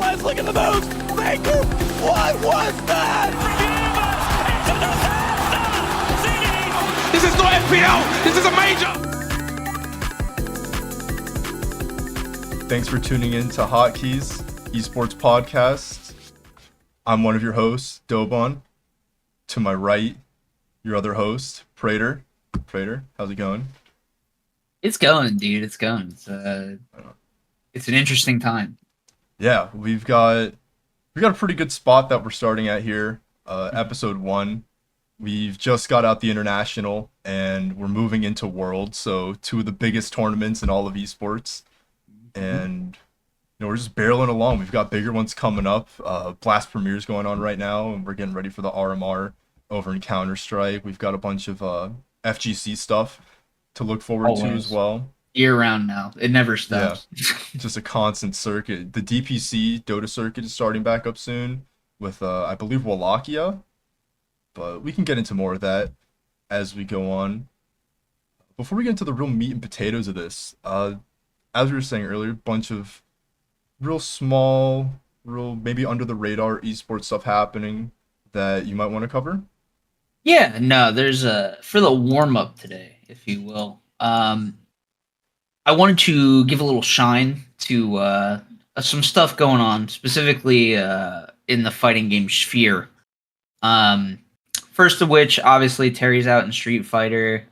Let's look at the moves. Thank you. What was that? This is not FPL. This is a major. Thanks for tuning in to Hotkeys Esports Podcast. I'm one of your hosts, Dobon. To my right, your other host, Prater. Prater, how's it going? It's going, dude. It's going. It's an interesting time. Yeah, we've got a pretty good spot that we're starting at here. Episode 1. We've just got out the International, and we're moving into Worlds, so 2 of the biggest tournaments in all of esports. And we're just barreling along. We've got bigger ones coming up. Blast Premier's going on right now, and we're getting ready for the RMR over in Counter-Strike. We've got a bunch of FGC stuff to look forward to as well. Year round now. It never stops. Yeah, just a constant circuit. The DPC Dota circuit is starting back up soon with, I believe, Wallachia. But we can get into more of that as we go on. Before we get into the real meat and potatoes of this, as we were saying earlier, a bunch of real small, real maybe under the radar esports stuff happening that you might want to cover. Yeah, no, there's for the warm up today, if you will. I wanted to give a little shine to some stuff going on, specifically in the fighting game sphere. First of which, obviously, Terry's out in Street Fighter.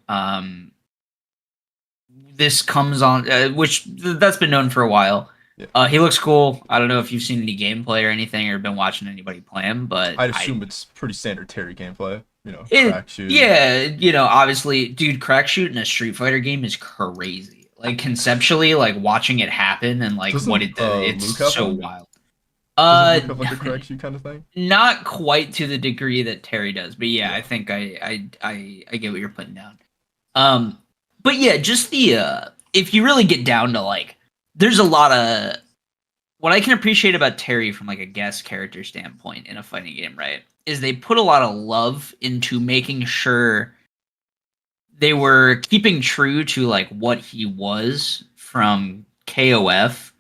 This comes on, which that's been known for a while. Yeah. He looks cool. I don't know if you've seen any gameplay or anything, or been watching anybody play him, but I'd assume it's pretty standard Terry gameplay. Crack shoot. Yeah, obviously, dude, crack shoot in a Street Fighter game is crazy. Like, conceptually, like, watching it happen and, like, what it did, it's so wild. Does Luke have, like, a crack shoot kind of thing? Not quite to the degree that Terry does, but yeah. I think I get what you're putting down. But yeah, just the, if you really get down to, like, there's a lot of, what I can appreciate about Terry from, like, a guest character standpoint in a fighting game, right, is they put a lot of love into making sure they were keeping true to, like, what he was from KOF,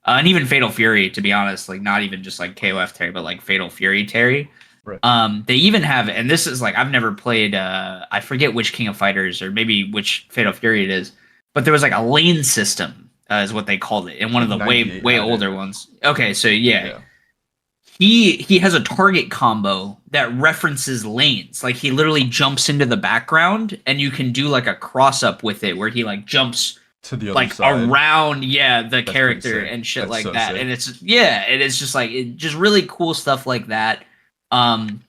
and even Fatal Fury, to be honest, like, not even just, like, KOF Terry, but, like, Fatal Fury Terry. Right. They even have, and this is, like, I've never played, I forget which King of Fighters, or maybe which Fatal Fury it is, but there was, like, a lane system, is what they called it, in one of the way older ones. Okay, so, yeah. He has a target combo that references lanes. Like, he literally jumps into the background, and you can do, like, a cross-up with it, where he, like, jumps to the other like side. Around the character and shit. That's like so that sick. And it's just like just really cool stuff like that.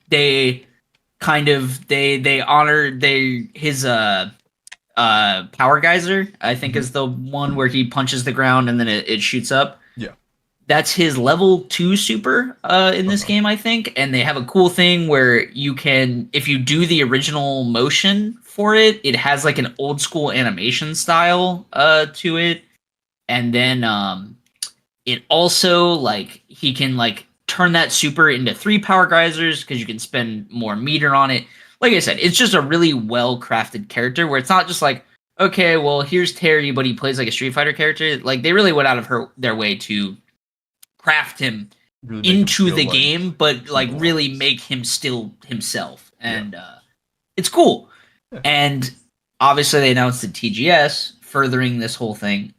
They kind of they honor his power geyser, I think, is the one where he punches the ground and then it shoots up. Yeah, that's his level 2 super in this game, I think. And they have a cool thing where you can, if you do the original motion for it, it has like an old school animation style to it. And then it also, like, he can, like, turn that super into 3 power geysers because you can spend more meter on it. Like I said, it's just a really well crafted character where it's not just like, okay, well, here's Terry, but he plays like a Street Fighter character. Like, they really went out of their way to craft him really into the game, but like really make him still himself. And it's cool. Yeah. And obviously they announced the TGS furthering this whole thing,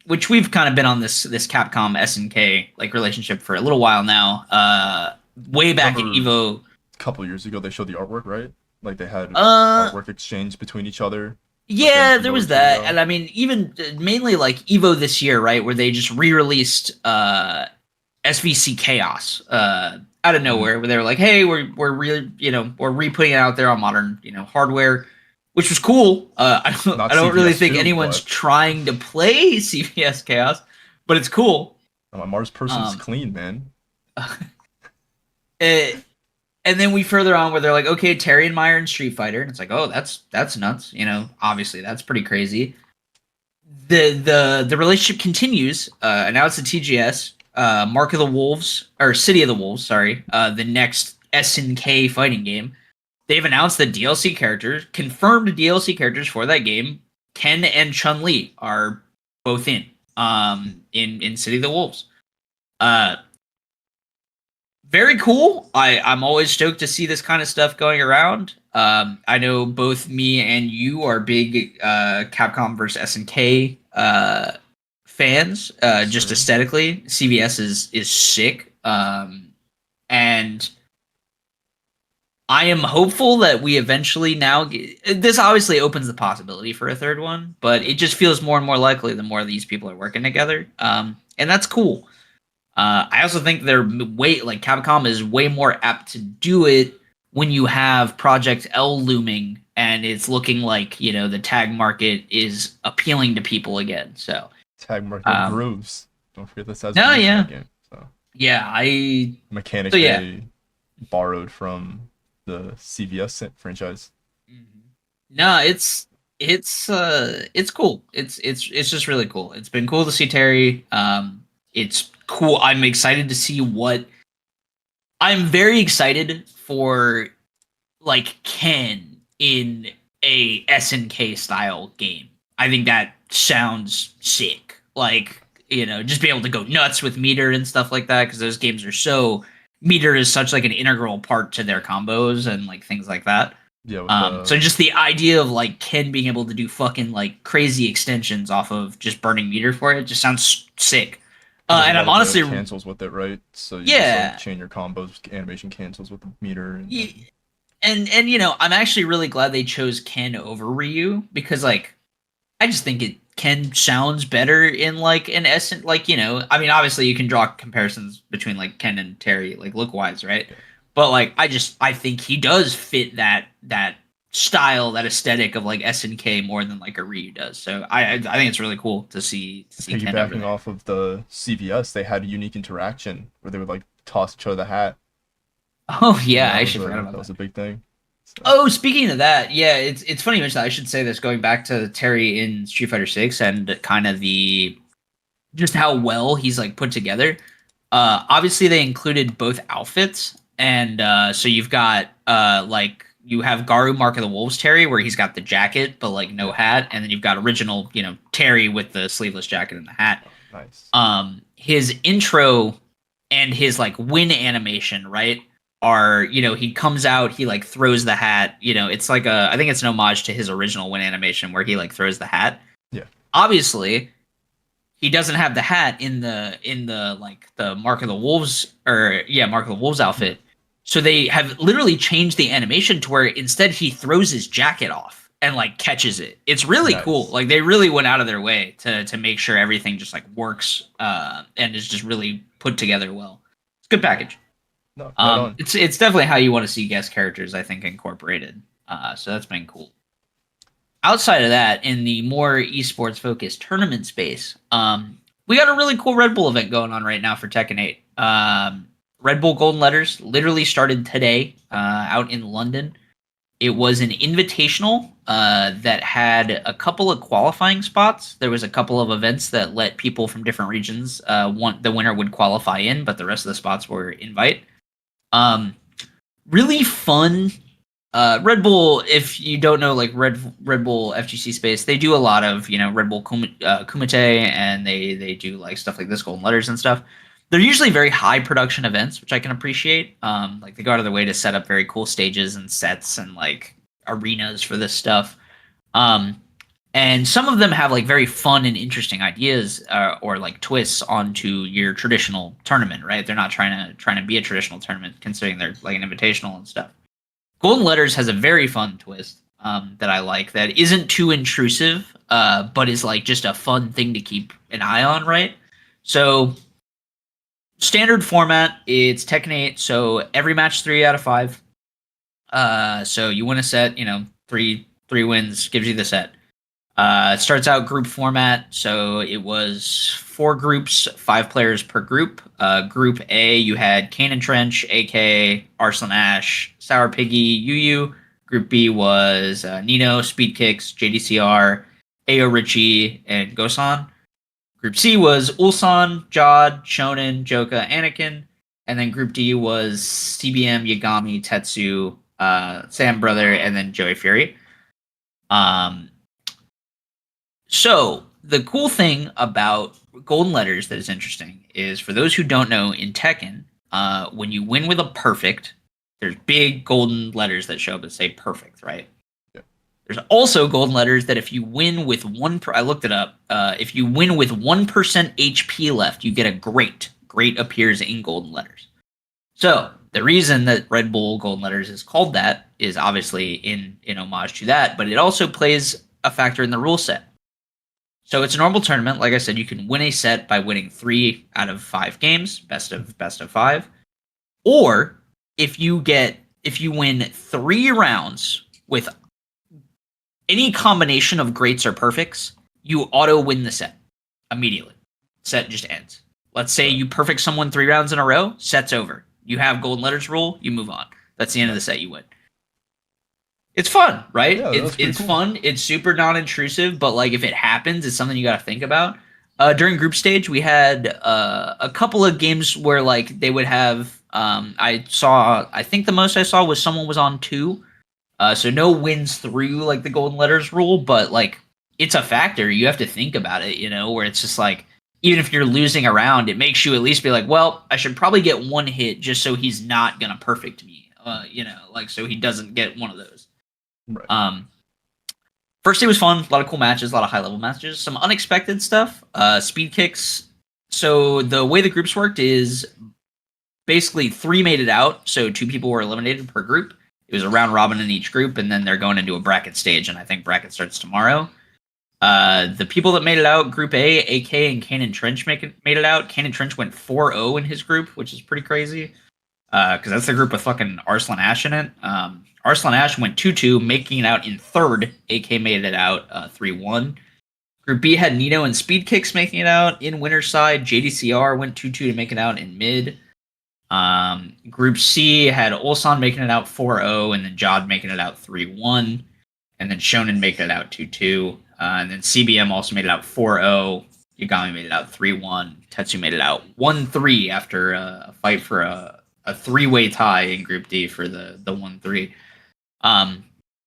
which we've kind of been on this Capcom SNK like relationship for a little while now. Way back in EVO. A couple of years ago, they showed the artwork, right? Like, they had artwork exchange between each other. Yeah, there was that. And I mean, even mainly like EVO this year, right, where they just re-released SVC Chaos out of nowhere, where they were like, hey, we're really, we're re-putting it out there on modern, hardware, which was cool. I don't really think anyone's trying to play CVS Chaos, but it's cool. My Mars person's clean, man. And then we further on where they're like, okay, Terry and Meyer in Street Fighter, and it's like, oh, that's nuts. Obviously that's pretty crazy. The relationship continues, and now it's the TGS, Mark of the Wolves, or City of the Wolves, sorry, the next SNK fighting game. They've announced the DLC characters, confirmed DLC characters for that game. Ken and Chun-Li are both in City of the Wolves. Very cool. I'm always stoked to see this kind of stuff going around. I know both me and you are big Capcom versus SNK fans. Just Sure. aesthetically, CVS is sick. And I am hopeful that we eventually now get, this obviously opens the possibility for a third one, but it just feels more and more likely the more these people are working together. And that's cool. I also think they're way like Capcom is way more apt to do it when you have Project L looming and it's looking like the tag market is appealing to people again. So Tag market with um, grooves. Don't forget this has no, grooves in yeah, that game. So yeah, I mechanic so yeah. they borrowed from the CVS franchise. Mhm. No, it's cool. It's just really cool. It's been cool to see Terry. It's cool. I'm very excited for like Ken in a SNK style game. I think that sounds sick. Like, just be able to go nuts with meter and stuff like that because those games are so meter is such like an integral part to their combos and like things like that. Yeah, with So just the idea of like Ken being able to do fucking like crazy extensions off of just burning meter for it just sounds sick. yeah, a And lot I'm of the honestly, cancels with it, right? So you just like yeah, chain your combos, animation cancels with the meter, and and I'm actually really glad they chose Ken over Ryu because like I just think Ken sounds better in like an essence. Like I mean, obviously you can draw comparisons between like Ken and Terry, like look wise, right? yeah. But like I think he does fit that style, that aesthetic of like SNK more than like a Ryu does. So I think it's really cool to see Ken over Piggybacking there. off of the CVS, they had a unique interaction where they would like toss each other the hat, Oh and yeah, I actually forgot that about was that. a big thing. So Oh, speaking of that, yeah, it's funny you mention that. I should say this going back to Terry in Street Fighter 6 and kind of the just how well he's like put together. Obviously they included both outfits, and so you've got like you have Garu Mark of the Wolves Terry where he's got the jacket but like no yeah, hat, and then you've got original Terry with the sleeveless jacket and the hat. oh, nice. His intro and his like win animation, right? Are he comes out, he like throws the hat. It's like I think it's an homage to his original win animation where he like throws the hat. Yeah, Obviously, he doesn't have the hat in the like the Mark of the Wolves or yeah Mark of the Wolves yeah, outfit. So they have literally changed the animation to where instead he throws his jacket off and like catches it. It's really cool. nice. Like they really went out of their way to make sure everything just like works and is just really put together well. It's a good package. No, right on. It's definitely how you want to see guest characters, I think, incorporated. So that's been cool. Outside of that, in the more esports focused tournament space, we got a really cool Red Bull event going on right now for Tekken 8. Red Bull Golden Letters literally started today out in London. It was an invitational that had a couple of qualifying spots. There was a couple of events that let people from different regions the winner would qualify in, but the rest of the spots were invite. Really fun. Red Bull, if you don't know, like Red Bull FGC space, they do a lot of Red Bull Kumite, and they do like stuff like this, Golden Letters and stuff. They're usually very high production events, which I can appreciate. Like they go out of their way to set up very cool stages and sets and like arenas for this stuff. Um, and some of them have like very fun and interesting ideas or like twists onto your traditional tournament, right? They're not trying to be a traditional tournament, considering they're like an invitational and stuff. Golden Letters has a very fun twist that I like that isn't too intrusive, but is like just a fun thing to keep an eye on, right? So standard format, it's Tekken 8, so every match 3 out of 5. So you win a set, three wins gives you the set. It starts out group format, so it was 4 groups, 5 players per group. Group A, you had Kane and Trench, AK, Arslan Ash, Sour Piggy, Yu. Group B was Nino, Speed Kicks, JDCR, Ayo Richie, and Gosan. Group C was Ulsan, Jod, Shonen, Joka, Anakin. And then Group D was CBM, Yagami, Tetsu, Sam Brother, and then Joey Fury. So the cool thing about Golden Letters that is interesting is for those who don't know in Tekken, when you win with a perfect, there's big golden letters that show up that say perfect, right? Yeah. There's also golden letters that if you win with I looked it up. If you win with 1% HP left, you get a great. Great appears in golden letters. So the reason that Red Bull Golden Letters is called that is obviously in homage to that, but it also plays a factor in the rule set. So it's a normal tournament. Like I said, you can win a set by winning 3 out of 5 games, best of 5. Or if you win 3 rounds with any combination of greats or perfects, you auto win the set immediately. Set just ends. Let's say you perfect someone 3 rounds in a row, set's over. You have golden letters rule, you move on. That's the end of the set, you win. It's fun, right? Yeah, it's cool. fun. It's super non-intrusive, but like if it happens, it's something you got to think about. During group stage, we had a couple of games where like they would have. I think the most I saw was someone was on 2. So no wins through like the golden letters rule, but like it's a factor. You have to think about it, where it's just like even if you're losing a round, it makes you at least be like, well, I should probably get 1 hit just so he's not gonna perfect me, like so he doesn't get one of those. Right. First day was fun. A lot of cool matches, a lot of high level matches, some unexpected stuff. Speed kicks. So the way the groups worked is basically 3 made it out. So 2 people were eliminated per group. It was a round robin in each group, and then they're going into a bracket stage, and I think bracket starts tomorrow. The people that made it out, Group A, AK and Kanan Trench made it out. Kanan Trench went 4-0 in his group, which is pretty crazy. Because that's the group with fucking Arslan Ash in it. Arslan Ash went 2-2, making it out in 3rd. AK made it out 3-1. Group B had Nino and Speed Kicks making it out in winner's side. JDCR went 2-2 to make it out in mid. Group C had Ulsan making it out 4-0, and then Jod making it out 3-1, and then Shonen making it out 2-2. And then CBM also made it out 4-0. Yagami made it out 3-1. Tetsu made it out 1-3 after a fight for a 3-way tie in Group D for the 1-3.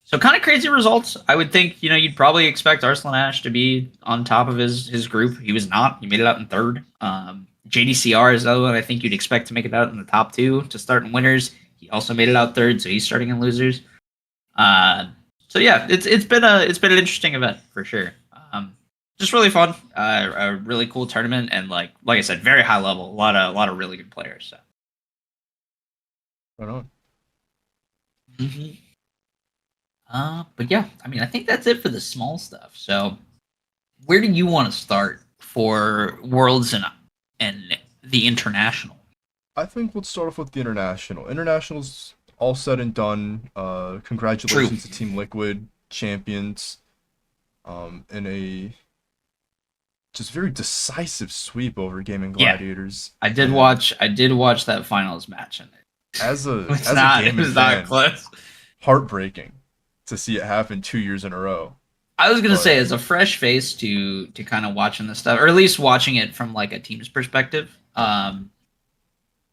So kind of crazy results. I would think, you'd probably expect Arslan Ash to be on top of his group. He was not. He made it out in 3rd. JDCR is the other one I think you'd expect to make it out in the top 2 to start in winners. He also made it out 3rd, so he's starting in losers. So yeah, it's been an interesting event for sure. Just really fun. A really cool tournament, and like I said, very high level. A lot of really good players. So. Right on. Mm-hmm. But yeah, I mean, I think that's it for the small stuff. So, where do you want to start for Worlds and the International? I think let's start off with the International. International's all said and done. Congratulations to Team Liquid, champions. In a just very decisive sweep over Gaming Gladiators. I did watch that finals match, and as a it was Gaming not fan, close. Heartbreaking to see it happen 2 years in a row. I was gonna say, as a fresh face to kind of watching this stuff, or at least watching it from like a team's perspective.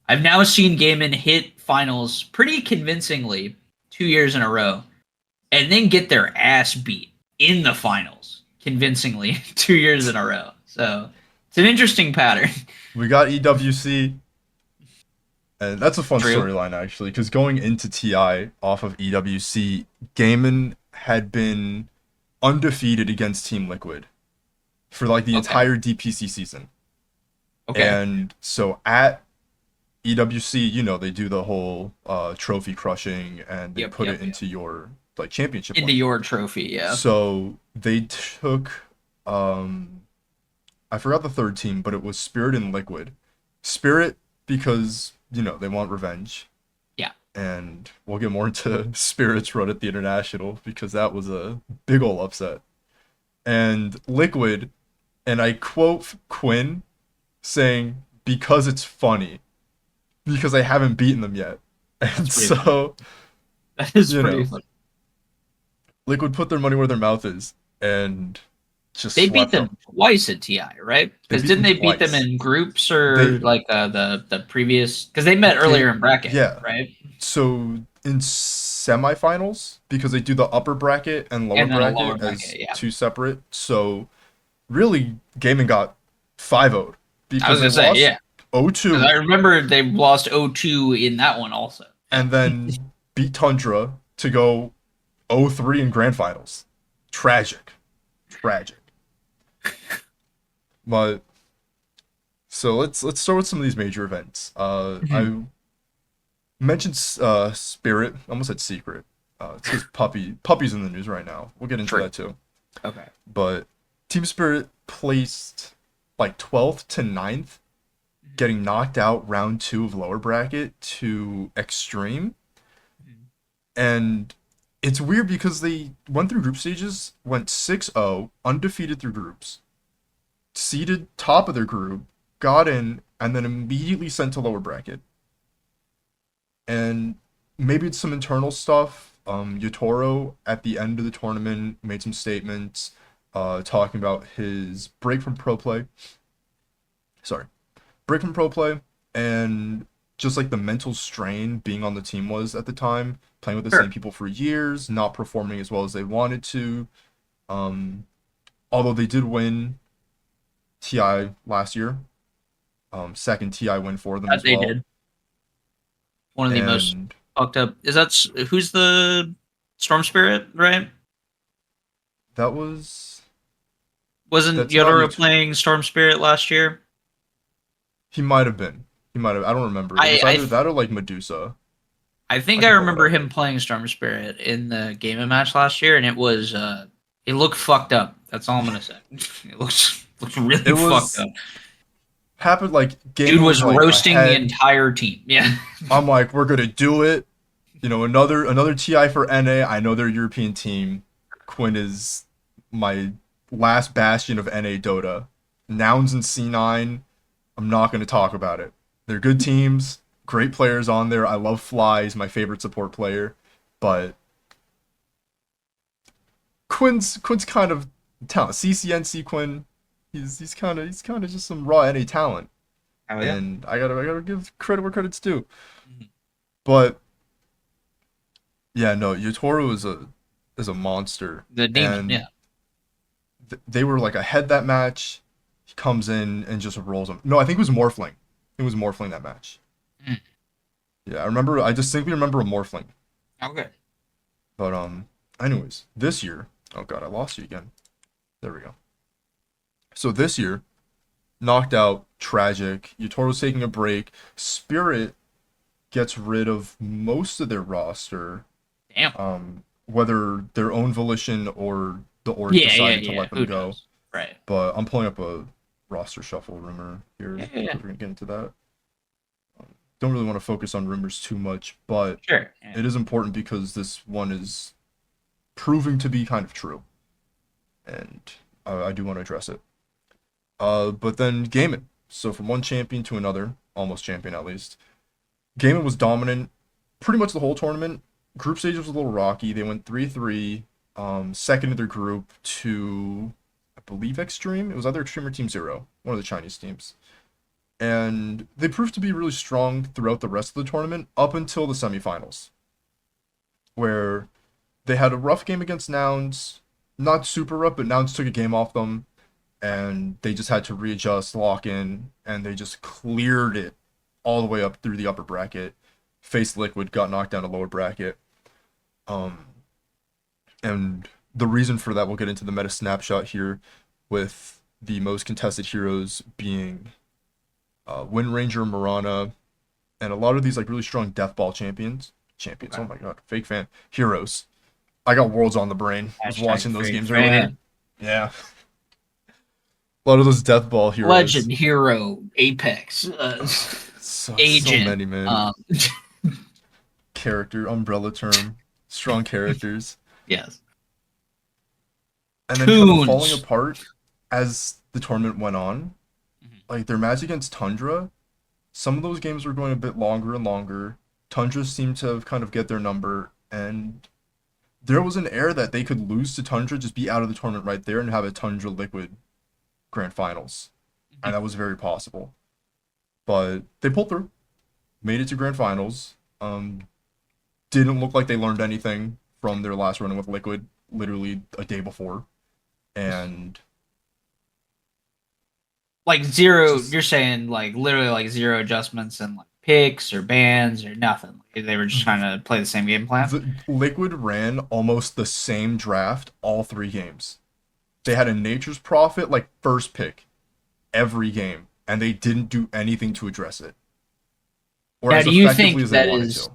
I've now seen Gaimin hit finals pretty convincingly 2 years in a row, and then get their ass beat in the finals convincingly 2 years in a row. So it's an interesting pattern. We got EWC, and that's a fun True. storyline actually, because going into TI off of EWC, Gaimin had been undefeated against Team Liquid for like the entire DPC season. Okay. And so at EWC, they do the whole trophy crushing, and they put it into your like championship. Into your trophy, yeah. So they took I forgot the 3rd team, but it was Spirit and Liquid. Spirit because, they want revenge. Yeah. And we'll get more into Spirit's run at the International because that was a big ol' upset. And Liquid, and I quote Quinn saying, because it's funny. Because I haven't beaten them yet. And so that is pretty funny. Liquid put their money where their mouth is and just they beat them twice at TI, right? Because didn't they beat them in groups or the previous? Because they met earlier in bracket, right? So in semifinals, because they do the upper bracket and lower bracket as 2 separate. So really, Gaming got 5-0'd. I was gonna say, yeah. 0-2. 'Cause I remember they lost 0-2 in that one also. And then beat Tundra to go 0-3 in grand finals. Tragic. But so let's start with some of these major events. I mentioned Spirit. I almost said Secret. It's because Puppy's in the news right now. We'll get into True. that too. Okay. But Team Spirit placed like 12th to 9th, getting knocked out round 2 of lower bracket to Extreme. And it's weird because they went through group stages, went 6-0, undefeated through groups, seeded top of their group, got in, and then immediately sent to lower bracket. And maybe it's some internal stuff. Yotaro at the end of the tournament made some statements talking about his break from pro play. And just like the mental strain being on the team was at the time, playing with the same people for years, not performing as well as they wanted to. Although they did win TI last year, second TI win for them as They well. did. One of the most And fucked up. Who's the Storm Spirit, right? that was Wasn't that's not Yotaro Yotaro. playing Storm Spirit last year? He might have been. He might have. I don't remember. It was either that or like Medusa. I think I I can pull it remember up. him playing Storm Spirit in the gaming match last year, and it was it looked fucked up. That's all I'm gonna say. It looks really It fucked was up. happened like Dude game was was like roasting the ahead. entire team. Yeah. I'm like, we're gonna do it. You know, another TI for NA. I know they're a European team. Quinn is my last bastion of NA Dota. Nouns and C9. I'm not gonna talk about it. They're good teams, great players on there. I love Fly. He's my favorite support player, but Quinn's kind of talent. CCNC Quinn. He's kind of just some raw NA talent, Oh yeah. and I gotta give credit where credit's due. Mhm. But yeah, no, Yotaro is a monster, The demon. and Yeah. they were like ahead that match. He comes in and just rolls them. No, I think it was Morphling. It was Morphling that match. Mm. Yeah, I remember. I distinctly remember a Morphling. Okay. But anyways, this year. Oh god, I lost you again. There we go. So this year, knocked out, tragic. Yotoro's taking a break. Spirit gets rid of most of their roster. Damn. Whether their own volition or the org Yeah, decided to let them Who go. knows? Right. But I'm pulling up a roster shuffle rumor here. Yeah. We're gonna get into that. Don't really want to focus on rumors too much, but Sure. Yeah. it is important because this one is proving to be kind of true, and I do want to address it. But then Gaiman. So from one champion to another, almost champion at least. Gaiman was dominant pretty much the whole tournament. Group stage was a little rocky. They went 3-3, second in their group to, I believe, Extreme. It was either Extreme or Team Zero, one of the Chinese teams. And they proved to be really strong throughout the rest of the tournament up until the semifinals, where they had a rough game against Nouns. Not super rough, but Nouns took a game off them, and they just had to readjust, lock in, and they just cleared it all the way up through the upper bracket. Faced Liquid, got knocked down to lower bracket. And the reason for that, we'll get into the meta snapshot here, with the most contested heroes being Wind Ranger, Marana, and a lot of these like really strong Deathball champions. Okay. Oh my god, fake fan. Heroes. I got Worlds on the brain. I was watching those Fake games fan. earlier. Yeah. A lot of those Deathball heroes. Legend, hero, Apex, So Agent. many, man. Character, umbrella term, strong characters. Yes. And then kind of Tunes. falling apart as the tournament went on. Mhm. Like their match against Tundra, some of those games were going a bit longer and longer. Tundra seemed to have kind of get their number, and there was an air that they could lose to Tundra, just be out of the tournament right there, and have a Tundra Liquid grand finals. And that was very possible. But they pulled through, made it to grand finals. Didn't look like they learned anything from their last run with Liquid, literally a day before. And Like zero, Just you're saying like literally like zero adjustments and like picks or bans or nothing. They were just trying to play the same game plan. the Liquid ran almost the same draft all 3 games. They had a Nature's Prophet like first pick every game, and they didn't do anything to address it, or Now, as do you effectively think as they that wanted is? to.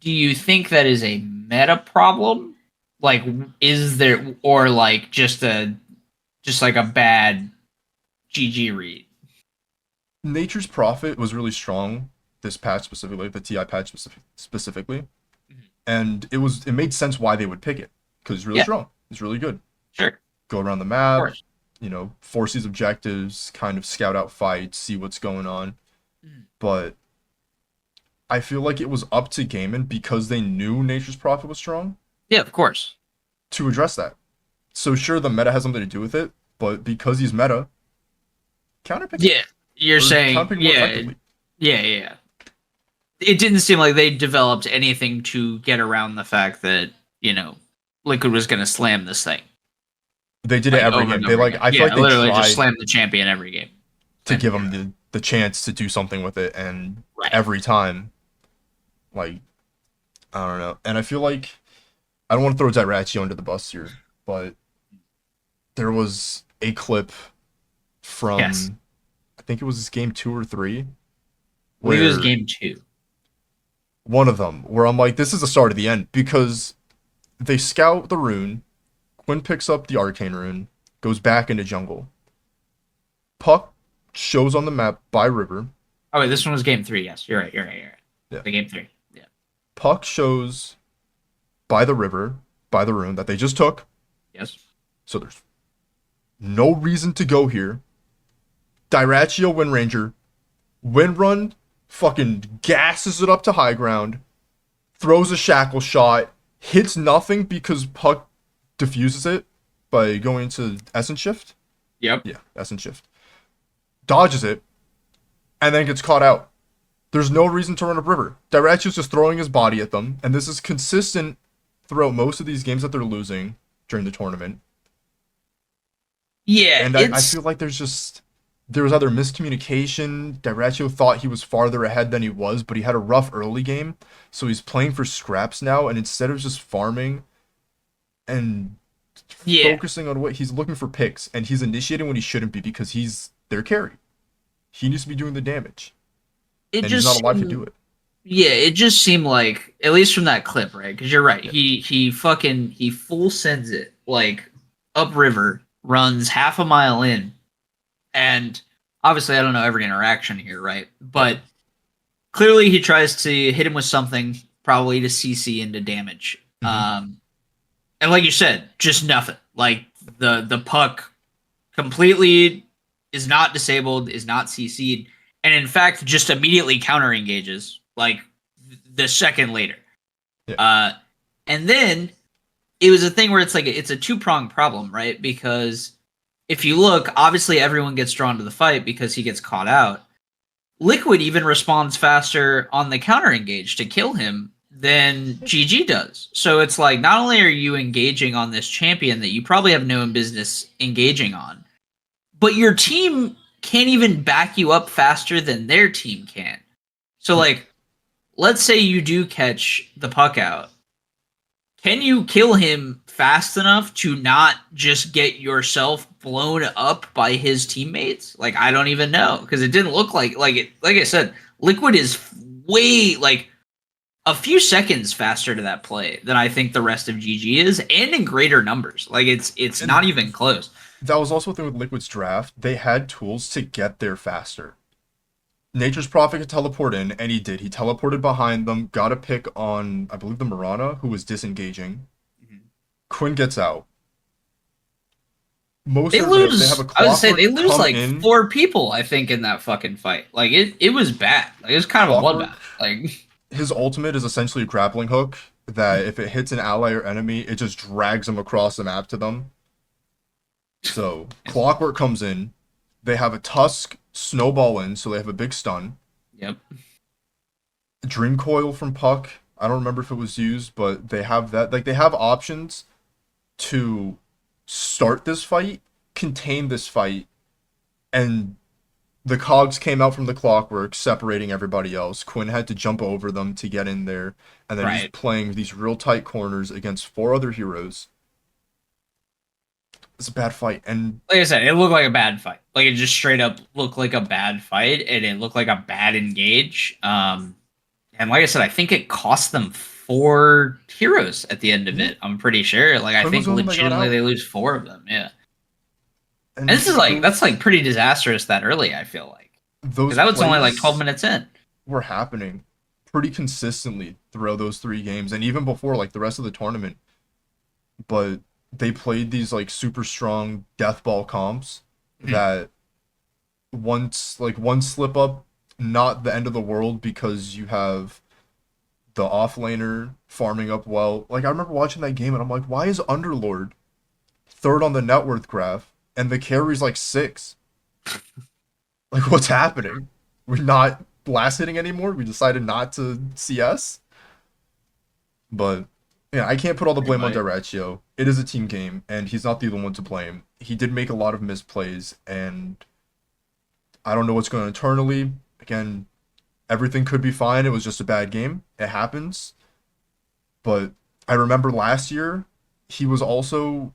Do you think that is a meta problem? Like, is there or like just like a bad GG read? Nature's Prophet was really strong this patch specifically, the TI patch specifically, Mhm. and it made sense why they would pick it because it's really Yeah, strong. It's really good. sure, of Go around the map, course. force these objectives, kind of scout out fights, see what's going on. Mhm. But I feel like it was up to Gaiman because they knew Nature's Prophet was strong Yeah, of course. to address that. So sure, the meta has something to do with it, but because he's meta, counterpick it Yeah, you're or saying counterpick more yeah, effectively. yeah, yeah. It didn't seem like they developed anything to get around the fact that Liquid was going to slam this thing They did it like every over game. and They over like again. I feel Yeah, like they literally just tried slam the champion every game. to And give him the chance to do something with it, and right. every time, like I don't know. And I feel like I don't want to throw Dyrachio under the bus here, but there was a clip Yes, from I think it was game 2 or 3 I believe it was where game two. one of them where I'm like, this is the start of the end because they scout the rune. Quinn picks up the arcane rune, goes back into jungle. Puck shows on the map by river. Oh wait, this one was game three. Yes, you're right. You're right. You're right. Yeah. The game three. Yeah. Puck shows by the river, by the rune that they just took. Yes. So there's no reason to go here. Dyrachio Wind Ranger, Wind Run, fucking gasses it up to high ground, throws a shackle shot, hits nothing because Puck diffuses it by going to Essence Shift. Yep. Yeah, Essence Shift. Dodges it, and then gets caught out. There's no reason to run up river. Dyrachio's just throwing his body at them, and this is consistent throughout most of these games that they're losing during the tournament. Yeah, And I feel like there was either miscommunication. Dyrachio thought he was farther ahead than he was, but he had a rough early game, so he's playing for scraps now. And instead of just farming and yeah. focusing on what he's looking for picks, and he's initiating when he shouldn't be because he's their carry. He needs to be doing the damage, It and he's just not alive to seemed- do it. Yeah, it just seemed like at least from that clip, right? Because you're right. Yeah. He full sends it like upriver, runs half a mile in, and obviously I don't know every interaction here, right? But clearly he tries to hit him with something, probably to CC into damage. Mhm. And like you said, just nothing. Like the puck completely is not disabled, is not CC'd, and in fact just immediately counter engages like the second later. Yeah. And then it was a thing where it's a two-pronged problem, right? Because if you look, obviously everyone gets drawn to the fight because he gets caught out. Liquid even responds faster on the counter engage to kill him than GG does. So it's like not only are you engaging on this champion that you probably have no business engaging on, but your team can't even back you up faster than their team can. So like, let's say you do catch the puck out. Can you kill him fast enough to not just get yourself blown up by his teammates? Like, I don't even know because it didn't look like I said, Liquid is way like a few seconds faster to that play than I think the rest of GG is, and in greater numbers. Like it's not even close. That was also the thing with Liquid's draft. They had tools to get there faster. Nature's Prophet could teleport in, and he did. He teleported behind them, got a pick on, I believe, the Mirana, who was disengaging. Mhm. Quinn gets out. Most They of lose. they have a I would say they Clockwork lose come like in. 4 people. I think in that fucking fight. Like it was bad. Like it was kind of a Clockwork. bloodbath. Like His ultimate is essentially a grappling hook that if it hits an ally or enemy, it just drags them across the map to them. So Clockwork comes in. They have a Tusk snowball in, so they have a big stun. yep. Dream Coil from Puck. I don't remember if it was used, but they have that. Like they have options to start this fight, contain this fight, and the cogs came out from the clockwork, separating everybody else. Quinn had to jump over them to get in there, and then he's Right. playing these real tight corners against 4 other heroes. It's a bad fight, and Like I said, it looked like a bad fight. Like it just straight up looked like a bad fight, and it looked like a bad engage. And like I said, I think it cost them 4 heroes at the end of it. I'm pretty sure. Like I Quinn was think the one that got legitimately out. they lose 4 of them. Yeah, And and this is like that's like pretty disastrous that early. I feel like those because that was only like plays 12 minutes in. were happening pretty consistently throughout those 3 games, and even before like the rest of the tournament. But they played these like super strong death ball comps that once like one slip up, not the end of the world because you have the off laner farming up well. Like I remember watching that game and I'm like, why is Underlord third on the net worth graph and the carry's like 6? Like what's happening? We're not blast hitting anymore. We decided not to CS. But yeah, I can't put all the blame on Derecho. It is a team game, and he's not the only one to blame. He did make a lot of misplays, and I don't know what's going on internally. Again, everything could be fine. It was just a bad game. It happens. But I remember last year, he was also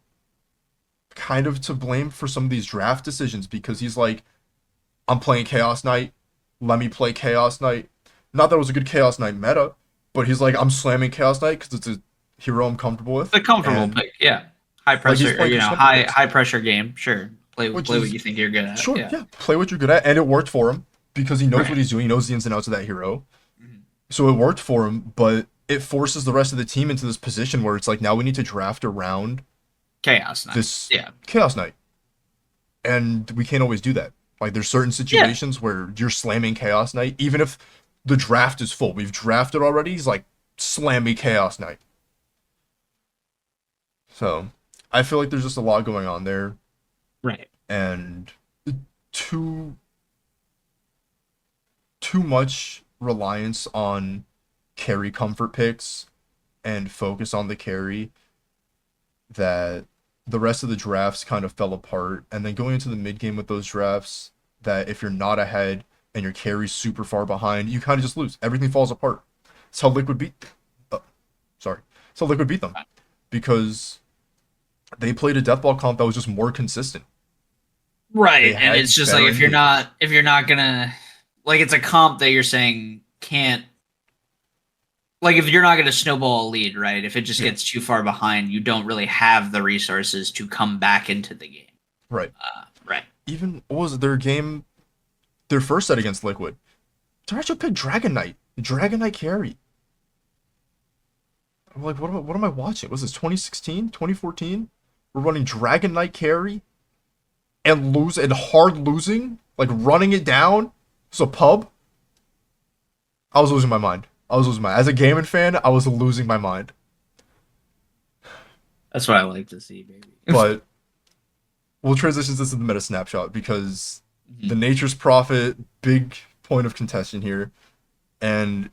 kind of to blame for some of these draft decisions because he's like, I'm playing Chaos Knight. Let me play Chaos Knight. Not that it was a good Chaos Knight meta, but he's like, I'm slamming Chaos Knight because it's a hero I'm comfortable with. The comfortable And, pick, yeah. High pressure, playing you know, comfortable picks. high pressure game. Sure, play Which what is- you think you're good at. Sure, yeah. yeah. Play what you're good at, and it worked for him because he knows Right. what he's doing. He knows the ins and outs of that hero. Mhm. So it worked for him, but it forces the rest of the team into this position where it's like now we need to draft around Chaos Knight. this Yeah. Chaos Knight, and we can't always do that. Like there's certain situations where you're slamming Chaos Knight, even if the draft is full. We've drafted already. He's like, slam me Chaos Knight. So I feel like there's just a lot going on there, Right. and too much reliance on carry comfort picks and focus on the carry that the rest of the drafts kind of fell apart. And then going into the mid game with those drafts, that if you're not ahead and your carry's super far behind, you kind of just lose. Everything falls apart. That's how Liquid beat. Sorry, that's how Liquid beat them because they played a deathball comp that was just more consistent. Right. They And had it's just like better if you're not gonna like it's a comp that you're saying can't like if you're not gonna snowball a lead, right? If it just Yeah. gets too far behind, you don't really have the resources to come back into the game. Right. Right. Even what was it, their first set against Liquid? Derecho picked Dragon Knight. Dragon Knight carry. I'm like, what am I watching? Was this 2016? 2014? We're running Dragon Knight carry and hard losing? Like running it down? It's a pub? I was losing my mind. As a gaming fan, I was losing my mind. That's what I like to see, baby. But we'll transition this to the meta snapshot because Mhm. the Nature's Prophet, big point of contention here. And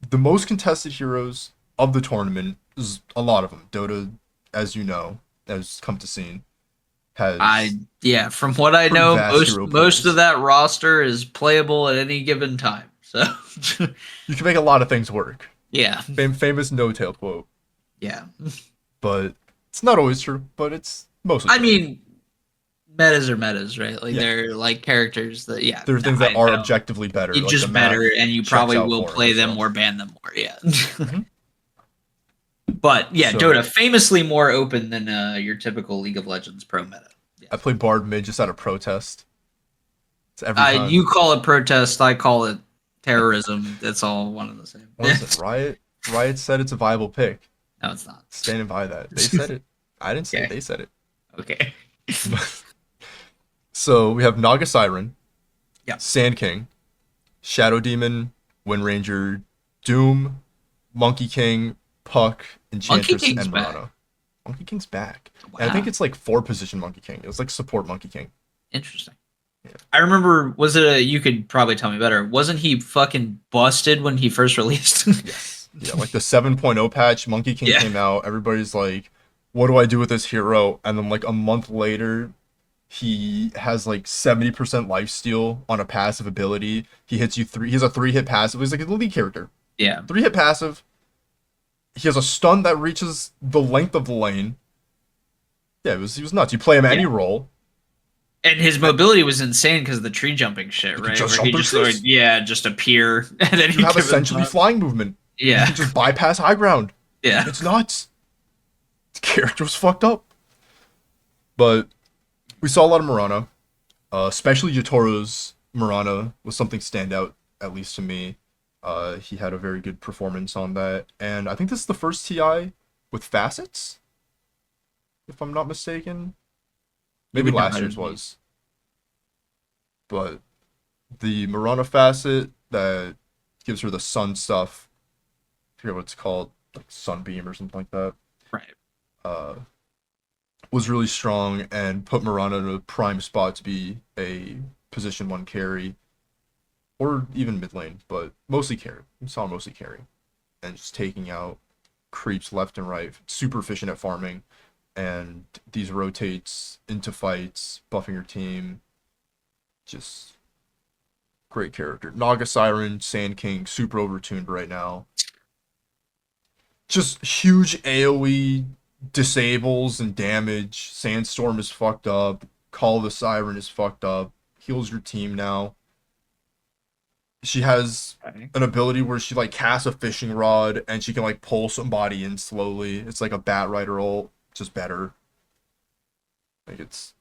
the most contested heroes of the tournament is a lot of them. Dota, as you know, has come to scene, has From what I Pretty know, vast hero most pools. of that roster is playable at any given time. So you can make a lot of things work. yeah. Famous no-tail quote. Yeah. But it's not always true, but it's mostly I true. mean, metas are metas, right? Like Yeah. they're like characters that There are things that I are know. objectively better. It's like just the math better, and you checks probably out will for it, play them so. or ban them more. Yeah. Mhm. But yeah, So- Dota famously more open than your typical League of Legends pro meta. I play Bard mid just out of protest. It's every time. You call it protest, I call it terrorism. That's all one and the same. Listen, Riot said it's a viable pick. No, it's not. Standing by that. They said it. I didn't say it. Okay. They said it. Okay. So we have Naga Siren, Yeah. Sand King, Shadow Demon, Wind Ranger, Doom, Monkey King, Puck, Enchantress, King's and back. Murano. Monkey King's back. Wow. And I think it's like 4-position Monkey King. It was like support Monkey King. Interesting. Yeah. I remember, was it you could probably tell me better. Wasn't he fucking busted when he first released? Yes. Yeah, like the 7.0 patch, Monkey King Yeah. came out. Everybody's like, what do I do with this hero? And then like a month later, He has like 70% lifesteal on a passive ability. He hits you three. He has a 3-hit passive. He's like a lead character. Yeah. 3-hit passive. He has a stun that reaches the length of the lane. Yeah, he was nuts. You play him any role. And his mobility was insane because of the tree jumping shit, right? just Where he jump just through like, trees. just appear and then You have essentially flying movement. Yeah. You can just bypass high ground. Yeah. It's nuts. The character was fucked up. But we saw a lot of Murana. Especially Yatoro's Murana was something standout, at least to me. He had a very good performance on that. And I think this is the first TI with facets, if I'm not mistaken. Maybe last year's was. But the Murana facet that gives her the sun stuff, I forget what it's called, like Sunbeam or something like that. Right. Was really strong and put Murana in a prime spot to be a position 1 carry. Or even mid lane, but mostly carry. We saw mostly carry. And just taking out creeps left and right. Super efficient at farming. And these rotates into fights, buffing your team. Just great character. Naga Siren, Sand King, super overtuned right now. Just huge AoE disables and damage. Sandstorm is fucked up. Call of the Siren is fucked up. Heals your team now. She has an ability where she like casts a fishing rod and she can like pull somebody in slowly. It's like a Bat Rider ult, just better. Like it's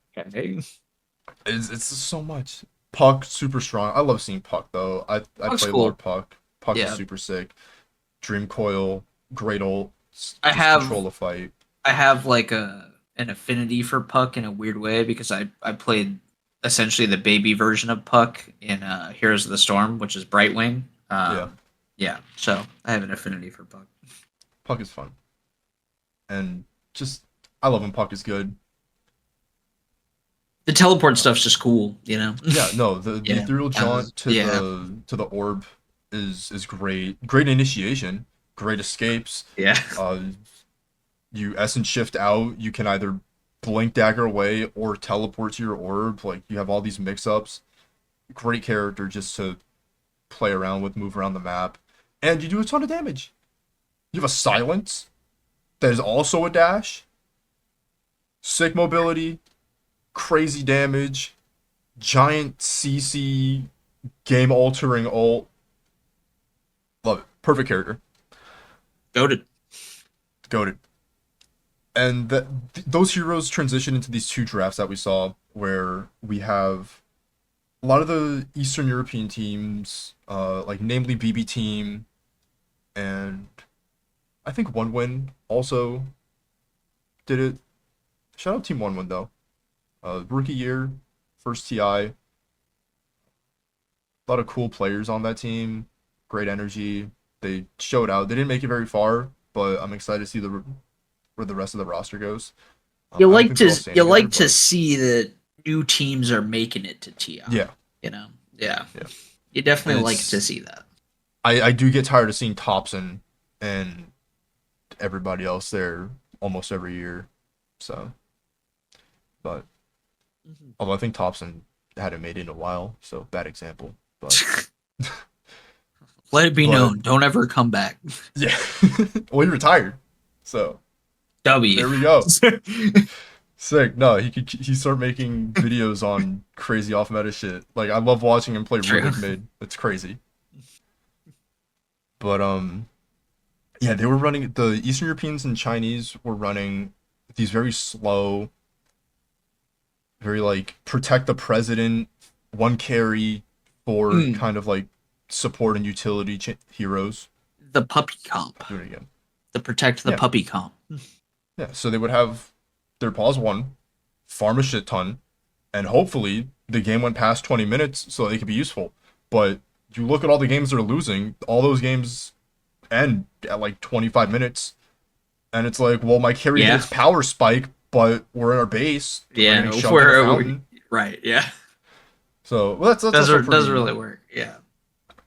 so much. Puck super strong. I love seeing Puck though. I play cool. Lord Puck. Puck is super sick. Dream Coil, great ult. Control the fight. I have like an affinity for Puck in a weird way because I played essentially the baby version of Puck in Heroes of the Storm, which is Brightwing. Yeah, so I have an affinity for Puck. Puck is fun. And just, I love when Puck is good. The teleport stuff's just cool, you know? Yeah, no, the ethereal jaunt to the orb is great. Great initiation, great escapes. Yeah. You essence shift out, you can either blink dagger away or teleport to your orb. Like, you have all these mix-ups. Great character just to play around with, move around the map. And you do a ton of damage. You have a silence that is also a dash. Sick mobility. Crazy damage. Giant CC game-altering ult. Love it. Perfect character. Goated. And those heroes transition into these 2 drafts that we saw, where we have a lot of the Eastern European teams, like namely BB Team, and I think One Win also did it. Shout out Team One Win though. Rookie year, first TI. A lot of cool players on that team. Great energy. They showed out. They didn't make it very far, but I'm excited to see where the rest of the roster goes. You like to see that new teams are making it to TI. Yeah. You know? Yeah. You definitely like to see that. I do get tired of seeing Thompson and everybody else there almost every year. So, but although I think Thompson hadn't made it in a while, so bad example. But let it be known, don't ever come back. Yeah. Well, he retired. So W. there we go. Sick. No, he started making videos on crazy off meta shit. Like, I love watching him play Runic mid. It's crazy. But yeah, they were running, the Eastern Europeans and Chinese were running these very slow, very like protect the president, 1 carry for kind of like support and utility heroes. The puppy comp. Do it again. The protect the puppy comp. Yeah, so they would have their pause 1, farm a shit ton, and hopefully the game went past 20 minutes so they could be useful. But you look at all the games they're losing, all those games end at like 25 minutes, and it's like, well, my carry hits power spike, but we're in our base. Yeah, right, yeah. So well, that's doesn't really work. Yeah,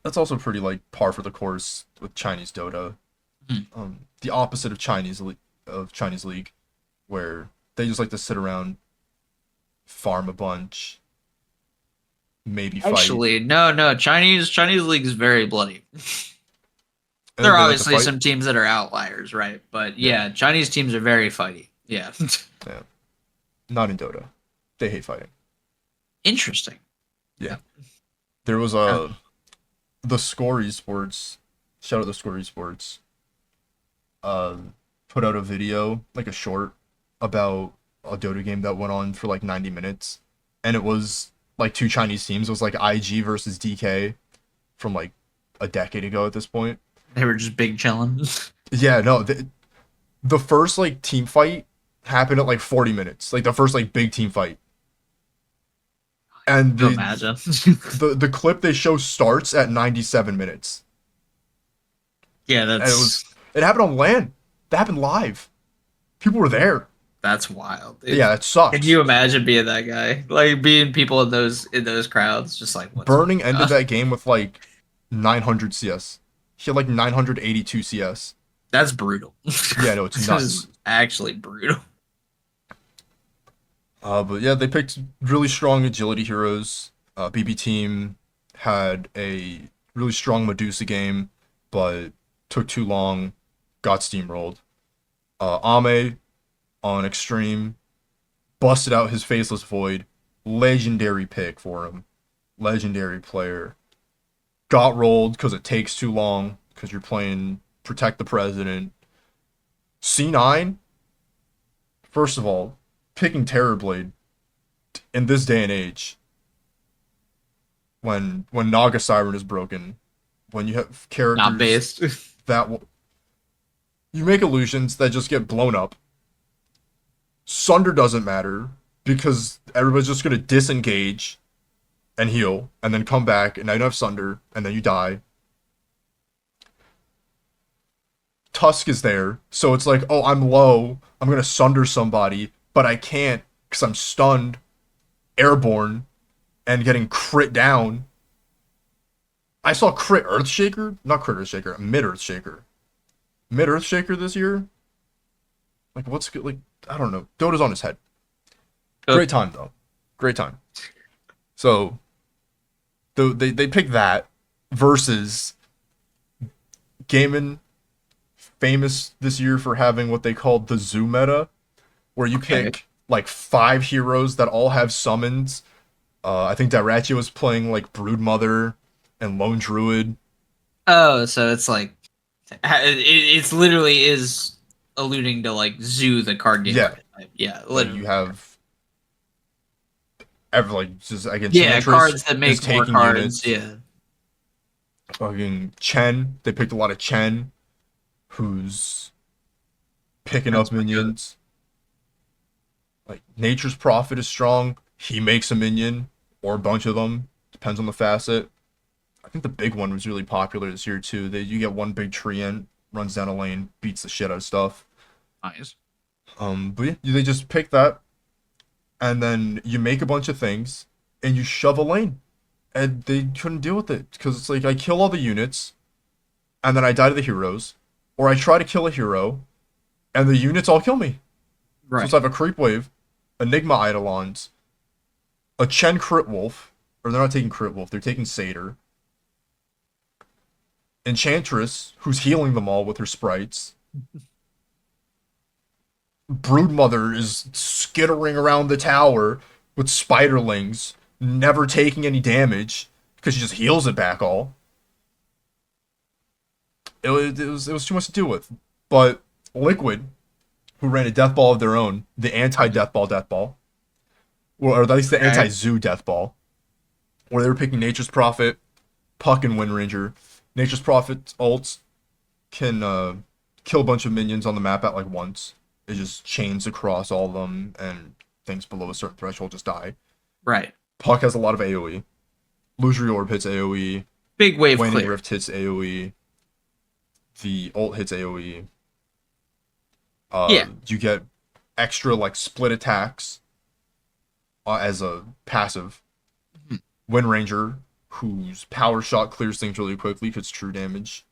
that's also pretty like par for the course with Chinese Dota. The opposite of Chinese League, where they just like to sit around farm a bunch, maybe fight. Actually, no. Chinese league is very bloody. And There are they like to obviously fight. some teams that are outliers, right? But Yeah. yeah, Chinese teams are very fighty. Yeah. Yeah. Not in Dota. They hate fighting. Interesting. Yeah. There was the Score Esports, shout out the Score Esports, uh, put out a video, like a short, about a Dota game that went on for like 90 minutes. And it was like two Chinese teams. It was like IG versus DK from like a decade ago at this point. They were just big chillin'. Yeah, no, the first like team fight happened at like 40 minutes. Like the first like big team fight. And You imagine. the clip they show starts at 97 minutes. Yeah, And that's it happened on LAN. That happened live. People were there. that's wild. Dude. Yeah, it sucks. Can you imagine being that guy? Like being people in those crowds, just like what's Burning ended that game with like 900 CS. He had like 982 CS. That's brutal. Yeah, no, it's This nuts. is actually brutal. But yeah, they picked really strong agility heroes. BB Team had a really strong Medusa game, but took too long, got steamrolled. Ame on Extreme busted out his Faceless Void. Legendary pick for him. Legendary player. Got rolled because it takes too long, because you're playing Protect the President. C9, first of all, picking Terrorblade in this day and age, when Naga Siren is broken, when you have characters Not based. you make illusions that just get blown up. Sunder doesn't matter because everybody's just gonna disengage and heal and then come back, and now you don't have Sunder, and then you die. Tusk is there, so it's like, oh, I'm low, I'm gonna Sunder somebody, but I can't because I'm stunned, airborne, and getting crit down. I saw crit Earthshaker, not crit Earthshaker, mid Earthshaker. Mid Earthshaker this year? Like, what's good? Like, I don't know. Dota's on his head. Great time, though. Great time. So, they pick that versus Gaiman, famous this year for having what they called the zoo meta, where you pick like 5 heroes that all have summons. I think Dyrachia was playing like Broodmother and Lone Druid. Oh, so it's like it's literally is alluding to like Zoo, the card game. Yeah. Yeah, Like literally. you have like just again Yeah, Enchantress cards that is make more taking cards. units. Yeah. Fucking Chen, they picked a lot of Chen, who's picking That's up minions. Like Nature's Prophet is strong. He makes a minion or a bunch of them, depends on the facet. I think the big one was really popular this year too. You get one big treant, runs down a lane, beats the shit out of stuff. Nice. But yeah, they just pick that, and then you make a bunch of things, and you shove a lane, and they couldn't deal with it because it's like I kill all the units, and then I die to the heroes, or I try to kill a hero, and the units all kill me. Right. So it's like a creep wave, Enigma Eidolons, a Chen crit wolf, or they're not taking crit wolf, they're taking satyr. Enchantress, who's healing them all with her sprites. Broodmother is skittering around the tower with spiderlings, never taking any damage because she just heals it back all. It was too much to deal with. But Liquid, who ran a death ball of their own, the anti-death ball, or at least the anti-zoo death ball, where they were picking Nature's Prophet, Puck, and Wind Ranger. Nature's Prophet ults can kill a bunch of minions on the map at like once. It just chains across all of them, and things below a certain threshold just die. Right. Puck has a lot of AoE. Illusory Orb hits AoE. Big wave Waning clear. Rift hits AoE. The ult hits AoE. Yeah. You get extra like split attacks as a passive. Wind Ranger, whose power shot clears things really quickly because true damage.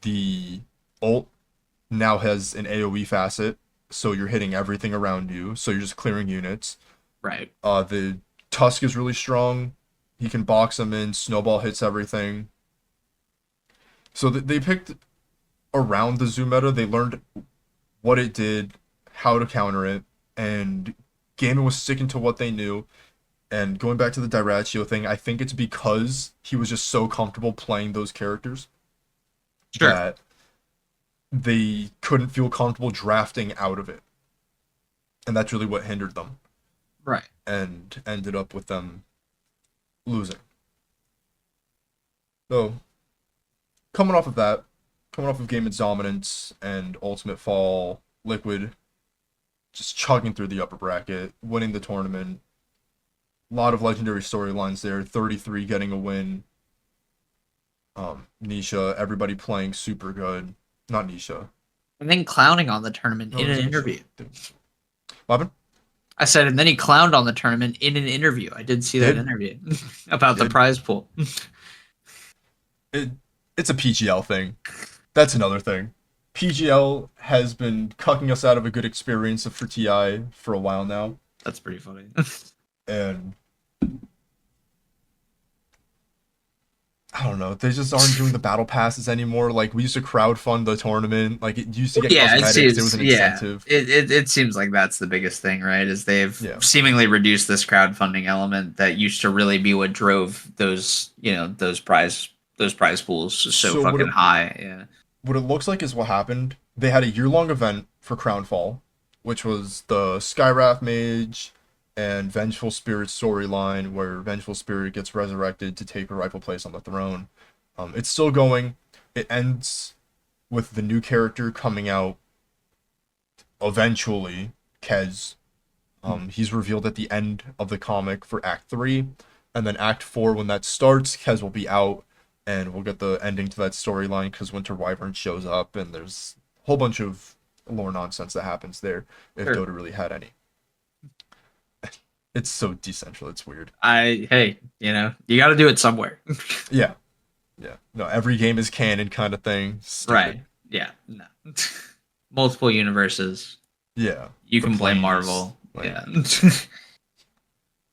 The ult now has an AoE facet, so you're hitting everything around you, so you're just clearing units. Right. The Tusk is really strong. He can box them in. Snowball hits everything. So they picked around the Zoo meta. They learned what it did, how to counter it, and Gaiman was sticking to what they knew. And going back to the Dyrachio thing, I think it's because he was just so comfortable playing those characters that they couldn't feel comfortable drafting out of it. And that's really what hindered them. Right. And ended up with them losing. So, coming off of Gaiman's dominance and Ultimate Fall, Liquid just chugging through the upper bracket, winning the tournament. A lot of legendary storylines there. 33 getting a win. Nisha, everybody playing super good. Not Nisha. And then clowning on the tournament in an interview. What happened? I said, and then he clowned on the tournament in an interview. I did see that interview about the prize pool. It's a PGL thing. That's another thing. PGL has been cucking us out of a good experience for TI for a while now. That's pretty funny. And I don't know, they just aren't doing the battle passes anymore. Like, we used to crowdfund the tournament. Like, it used to get cosmetics. There was an incentive. It seems like that's the biggest thing, right? Is they've seemingly reduced this crowdfunding element that used to really be what drove those, those prize pools so fucking high. Yeah. What it looks like is what happened. They had a year-long event for Crownfall, which was the Skywrath Mage and Vengeful Spirit storyline, where Vengeful Spirit gets resurrected to take her rightful place on the throne. It's still going. It ends with the new character coming out eventually, Kez. He's revealed at the end of the comic for Act 3, and then Act 4, when that starts, Kez will be out, and we'll get the ending to that storyline because Winter Wyvern shows up, and there's a whole bunch of lore nonsense that happens there, if Dota really had any. It's so decentral, it's weird. Hey, you got to do it somewhere. Yeah. No, every game is canon kind of thing. Stupid. Right. Yeah. No. Multiple universes. Yeah. You can blame Marvel. Like, yeah.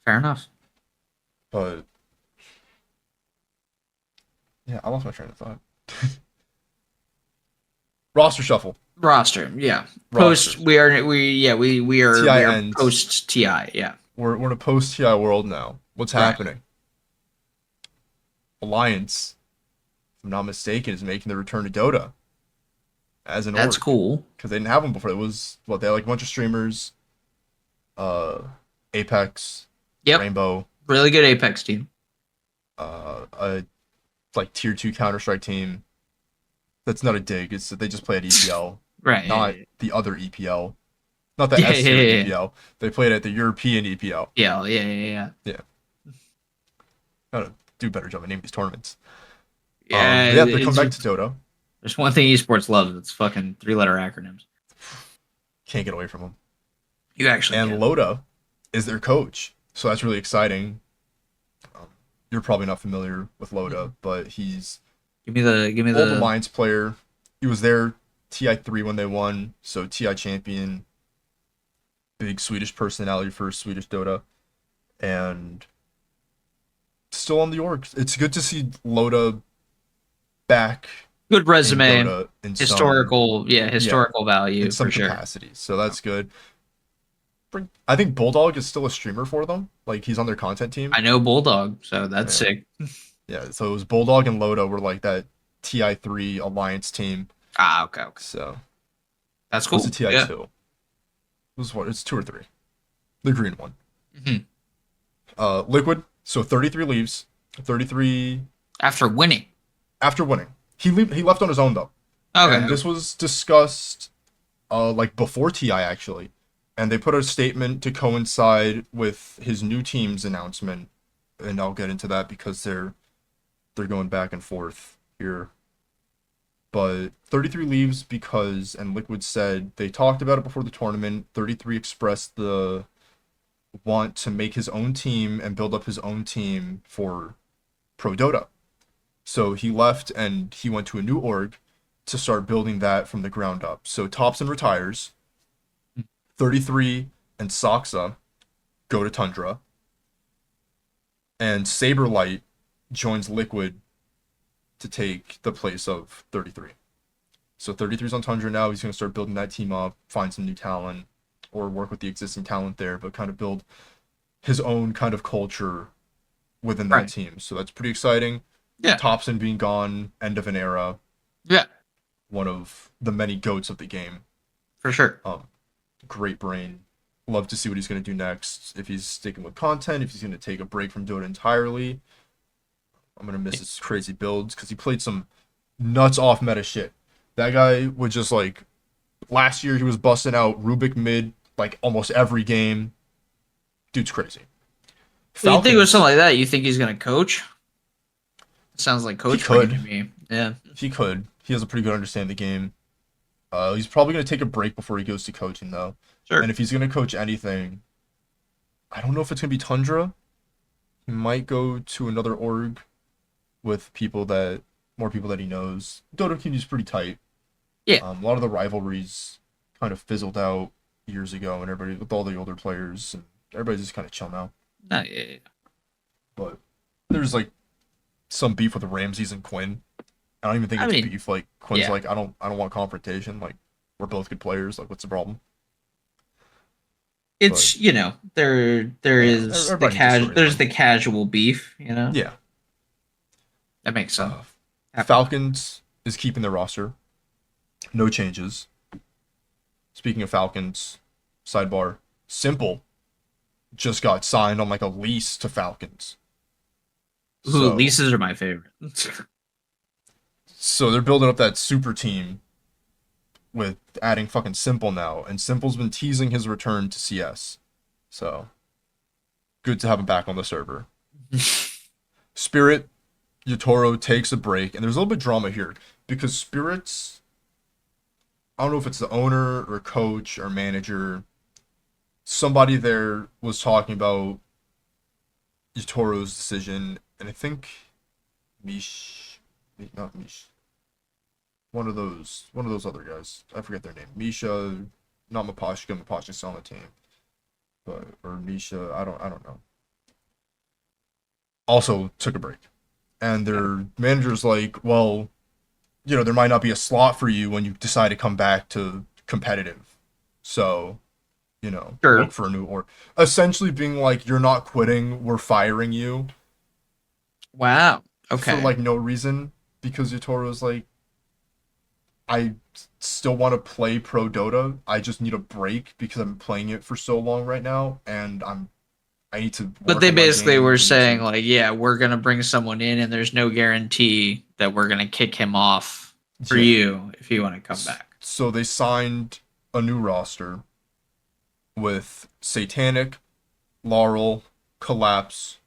Fair enough. But yeah, I lost my train of thought. Roster shuffle. Yeah. Post. We are post TI. Yeah. We're in a post TI world now. What's happening? Alliance, if I'm not mistaken, is making the return to Dota. That's cool. Because they didn't have them before. It was they had like a bunch of streamers. Apex. Yep. Rainbow. Really good Apex team. A like tier 2 Counter-Strike team. That's not a dig. It's they just play at EPL. Right. Not the other EPL. Not the S-tier EPL. They played at the European EPL. Yeah. Gotta do a better job of naming these tournaments. Yeah. They come back to Dota. There's one thing esports loves. It's fucking 3-letter acronyms. Can't get away from them. You actually And can. Loda is their coach. So that's really exciting. You're probably not familiar with Loda, but he's give me the old Alliance player. He was there TI3 when they won, so TI champion. Big Swedish personality for Swedish Dota. And still on the org. It's good to see Loda back. Good resume. In Dota in historical value in some for sure. capacity. So that's good. I think Bulldog is still a streamer for them. Like, he's on their content team. I know Bulldog, so that's sick. Yeah, so it was Bulldog and Loda were like that TI3 Alliance team. Okay. So that's cool. What's the TI2? Yeah. It's 2 or 3. The green one. Mm-hmm. Liquid. So 33 leaves. 33 after winning. He left on his own though. Okay. And this was discussed like before TI actually. And they put a statement to coincide with his new team's announcement. And I'll get into that because they're going back and forth here. But 33 leaves because, and Liquid said, they talked about it before the tournament. 33 expressed the want to make his own team and build up his own team for Pro Dota. So he left and he went to a new org to start building that from the ground up. So Thompson retires. 33 and Saksa go to Tundra, and Saberlight joins Liquid to take the place of 33. So 33's on Tundra now. He's going to start building that team up, find some new talent, or work with the existing talent there, but kind of build his own kind of culture within that team. So that's pretty exciting. Yeah. Thompson being gone, end of an era. Yeah. One of the many GOATs of the game. For sure. Great brain. Love to see what he's going to do next. If he's sticking with content, if he's going to take a break from Dota entirely. I'm going to miss his crazy builds because he played some nuts off meta shit. That guy would just like, last year he was busting out Rubik mid like almost every game. Dude's crazy. So you think it was something like that? You think he's going to coach? Sounds like coach to me. Yeah. He could. He has a pretty good understanding of the game. He's probably going to take a break before he goes to coaching, though. Sure. And if he's going to coach anything, I don't know if it's going to be Tundra. He might go to another org with more people that he knows. Dota community is pretty tight. Yeah. A lot of the rivalries kind of fizzled out years ago, and everybody with all the older players, and everybody's just kind of chill now. Yeah. But there's like some beef with Ramses and Quinn. I don't even think it's beef. Like Quinn's like, I don't want confrontation. Like, we're both good players. Like, what's the problem? It's there is the casual beef. Yeah, that makes sense. Falcons is keeping their roster. No changes. Speaking of Falcons, sidebar, Simple just got signed on like a lease to Falcons. Ooh, leases are my favorite. So they're building up that super team with adding fucking Simple now, and Simple's been teasing his return to CS. So good to have him back on the server. Spirit, Yatoro takes a break, and there's a little bit of drama here because Spirit's, I don't know if it's the owner or coach or manager, somebody there was talking about Yatoro's decision, and I think not Mish. One of those other guys. I forget their name. Misha, not Mapashka. Mapashka's still on the team, or Misha. I don't know. Also took a break, and their manager's like, well, there might not be a slot for you when you decide to come back to competitive, so, sure. Look for a new or essentially being like, you're not quitting, we're firing you. Wow. Okay. For like no reason, because Yatoro's like, I still want to play pro Dota. I just need a break because I'm playing it for so long right now, and I need to. But they basically were saying like, yeah, we're gonna bring someone in, and there's no guarantee that we're gonna kick him off for you if you want to come back. So they signed a new roster with Satanic, Laurel, Collapse,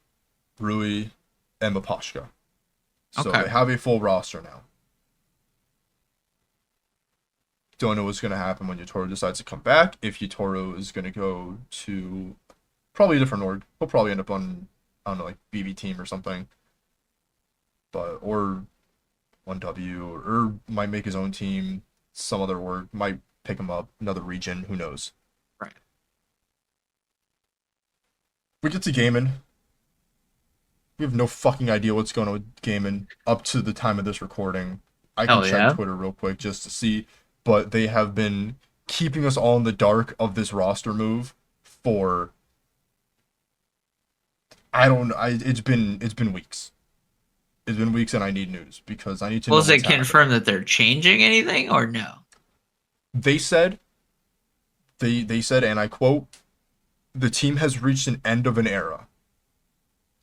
Rui, and Mapashka. So they have a full roster now. Don't know what's going to happen when Yatoro decides to come back. If Yatoro is going to go to probably a different org, he'll probably end up on, I don't know, like BB team or something. Or 1W, or might make his own team. Some other org might pick him up, another region, who knows. Right. We get to gaming. We have no fucking idea what's going on with gaming up to the time of this recording. I can check Twitter real quick just to see. But they have been keeping us all in the dark of this roster move for it's been weeks. It's been weeks, and I need news because I need to know. Was it confirmed that they're changing anything or no? They said, and I quote, the team has reached an end of an era.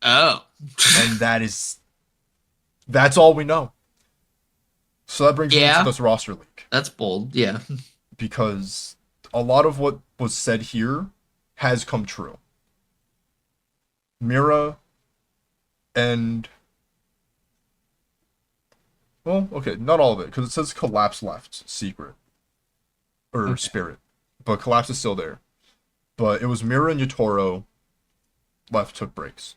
Oh. And that's all we know. So that brings me to this roster leak. That's bold, yeah. Because a lot of what was said here has come true. Mira and... Well, okay, not all of it, because it says Collapse left, Secret. Or Spirit. But Collapse is still there. But it was Mira and Yatoro left, took breaks.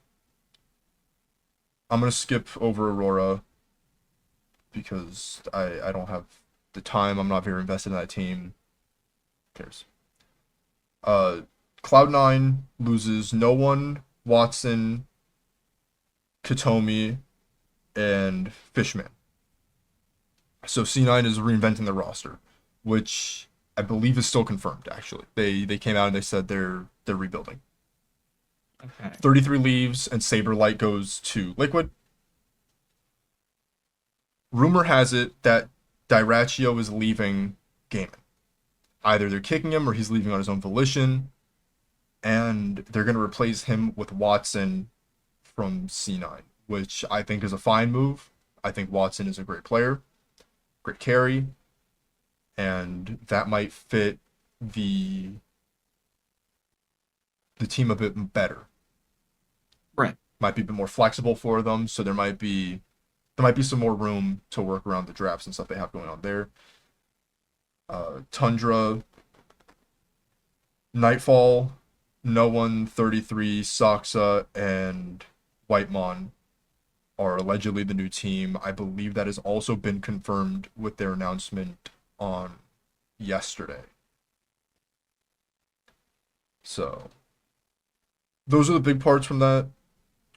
I'm going to skip over Aurora because I don't have the time. I'm not very invested in that team. Who cares? Cloud9 loses no one, Watson, Katomi, and Fishman. So C9 is reinventing the roster, which I believe is still confirmed. Actually, they came out and they said they're rebuilding. Okay. 33 leaves and Saberlight goes to Liquid. Rumor has it that Diraccio is leaving gaming. Either they're kicking him or he's leaving on his own volition, and they're going to replace him with Watson from C9, which I think is a fine move. I think Watson is a great player, great carry, and that might fit the team a bit better. Right. Might be a bit more flexible for them, so there might be some more room to work around the drafts and stuff they have going on there. Tundra, Nightfall, No One, 33, Soxa, and Whitemon are allegedly the new team. I believe that has also been confirmed with their announcement on yesterday. So, those are the big parts from that.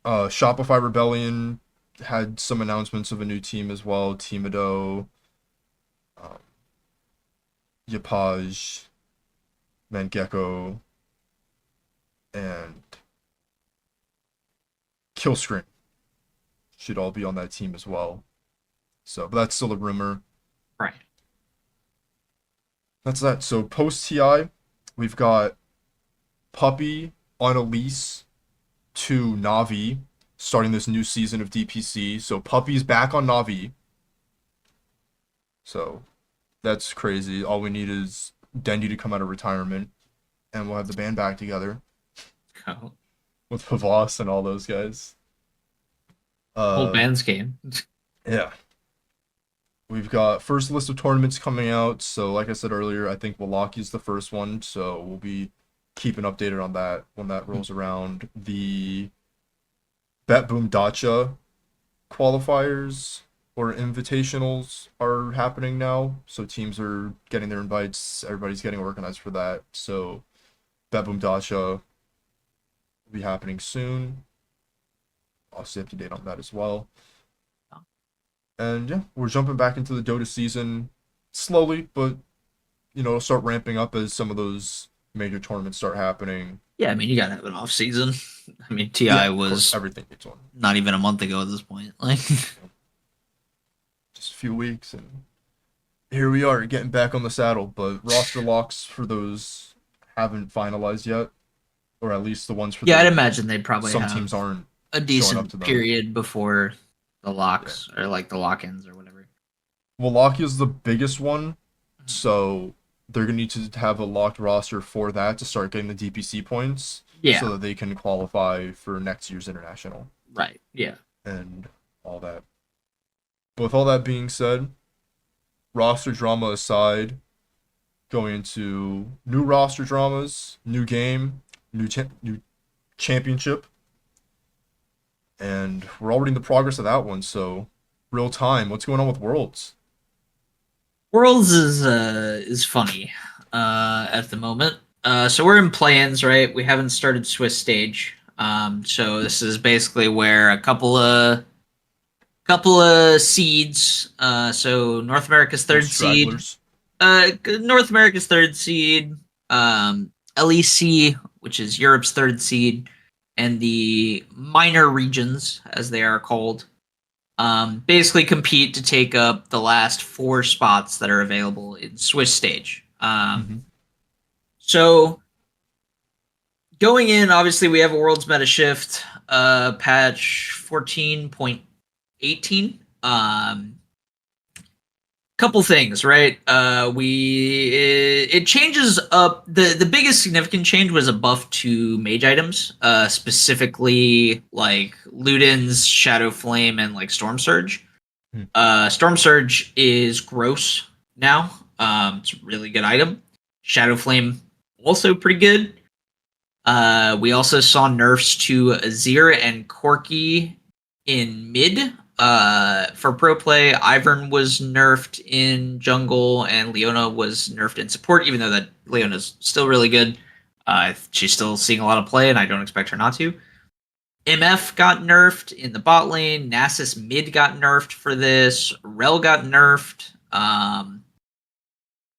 Shopify Rebellion had some announcements of a new team as well. Timido, Yapaj, Mangekko, and Killscreen should all be on that team as well. So, but that's still a rumor. Right. That's that. So post TI, we've got Puppy on a lease to Navi, starting this new season of DPC. So Puppy's back on Navi. So that's crazy. All we need is Dendy to come out of retirement, and we'll have the band back together Oh. with Pavos and all those guys. Whole band's game. Yeah. We've got first list of tournaments coming out. So like I said earlier, I think Walaki's the first one. So we'll be keeping updated on that when that rolls around. The Bet Boom Dacha qualifiers or invitationals are happening now. So teams are getting their invites. Everybody's getting organized for that. So Bet Boom Dacha will be happening soon. I'll stay up to date on that as well. And yeah, we're jumping back into the Dota season slowly, but it'll start ramping up as some of those major tournaments start happening. Yeah, I mean, you gotta have an off season. I mean, TI was everything needs one. Not even a month ago at this point. Like, just a few weeks, and here we are getting back on the saddle. But roster locks for those haven't finalized yet, or at least the ones for I'd imagine they'd probably some have teams aren't a decent period before the locks or like the lock-ins or whatever. Wallachia is the biggest one, so they're gonna need to have a locked roster for that to start getting the DPC points, so that they can qualify for next year's international. Right. Yeah. And all that. But with all that being said, roster drama aside, going into new roster dramas, new game, new championship. And we're already in the progress of that one, so real time. What's going on with Worlds? Worlds is funny at the moment. So we're in play-ins, right? We haven't started Swiss stage. So this is basically where a couple of seeds. So North America's third seed. North America's third seed. LEC, which is Europe's third seed. And the minor regions, as they are called, basically compete to take up the last 4 spots that are available in Swiss stage. So going in, obviously, we have a World's Meta Shift, patch 14.18. Couple things, right? It changes up. The biggest significant change was a buff to mage items, specifically like Luden's Shadow Flame and like Storm Surge. Storm Surge is gross now. It's a really good item. Shadow Flame also pretty good. We also saw nerfs to Azir and Corki in mid. For pro play, Ivern was nerfed in jungle and Leona was nerfed in support, even though that Leona's still really good. She's still seeing a lot of play, and I don't expect her not to. MF got nerfed in the bot lane. Nasus mid got nerfed for this. Rel got nerfed. I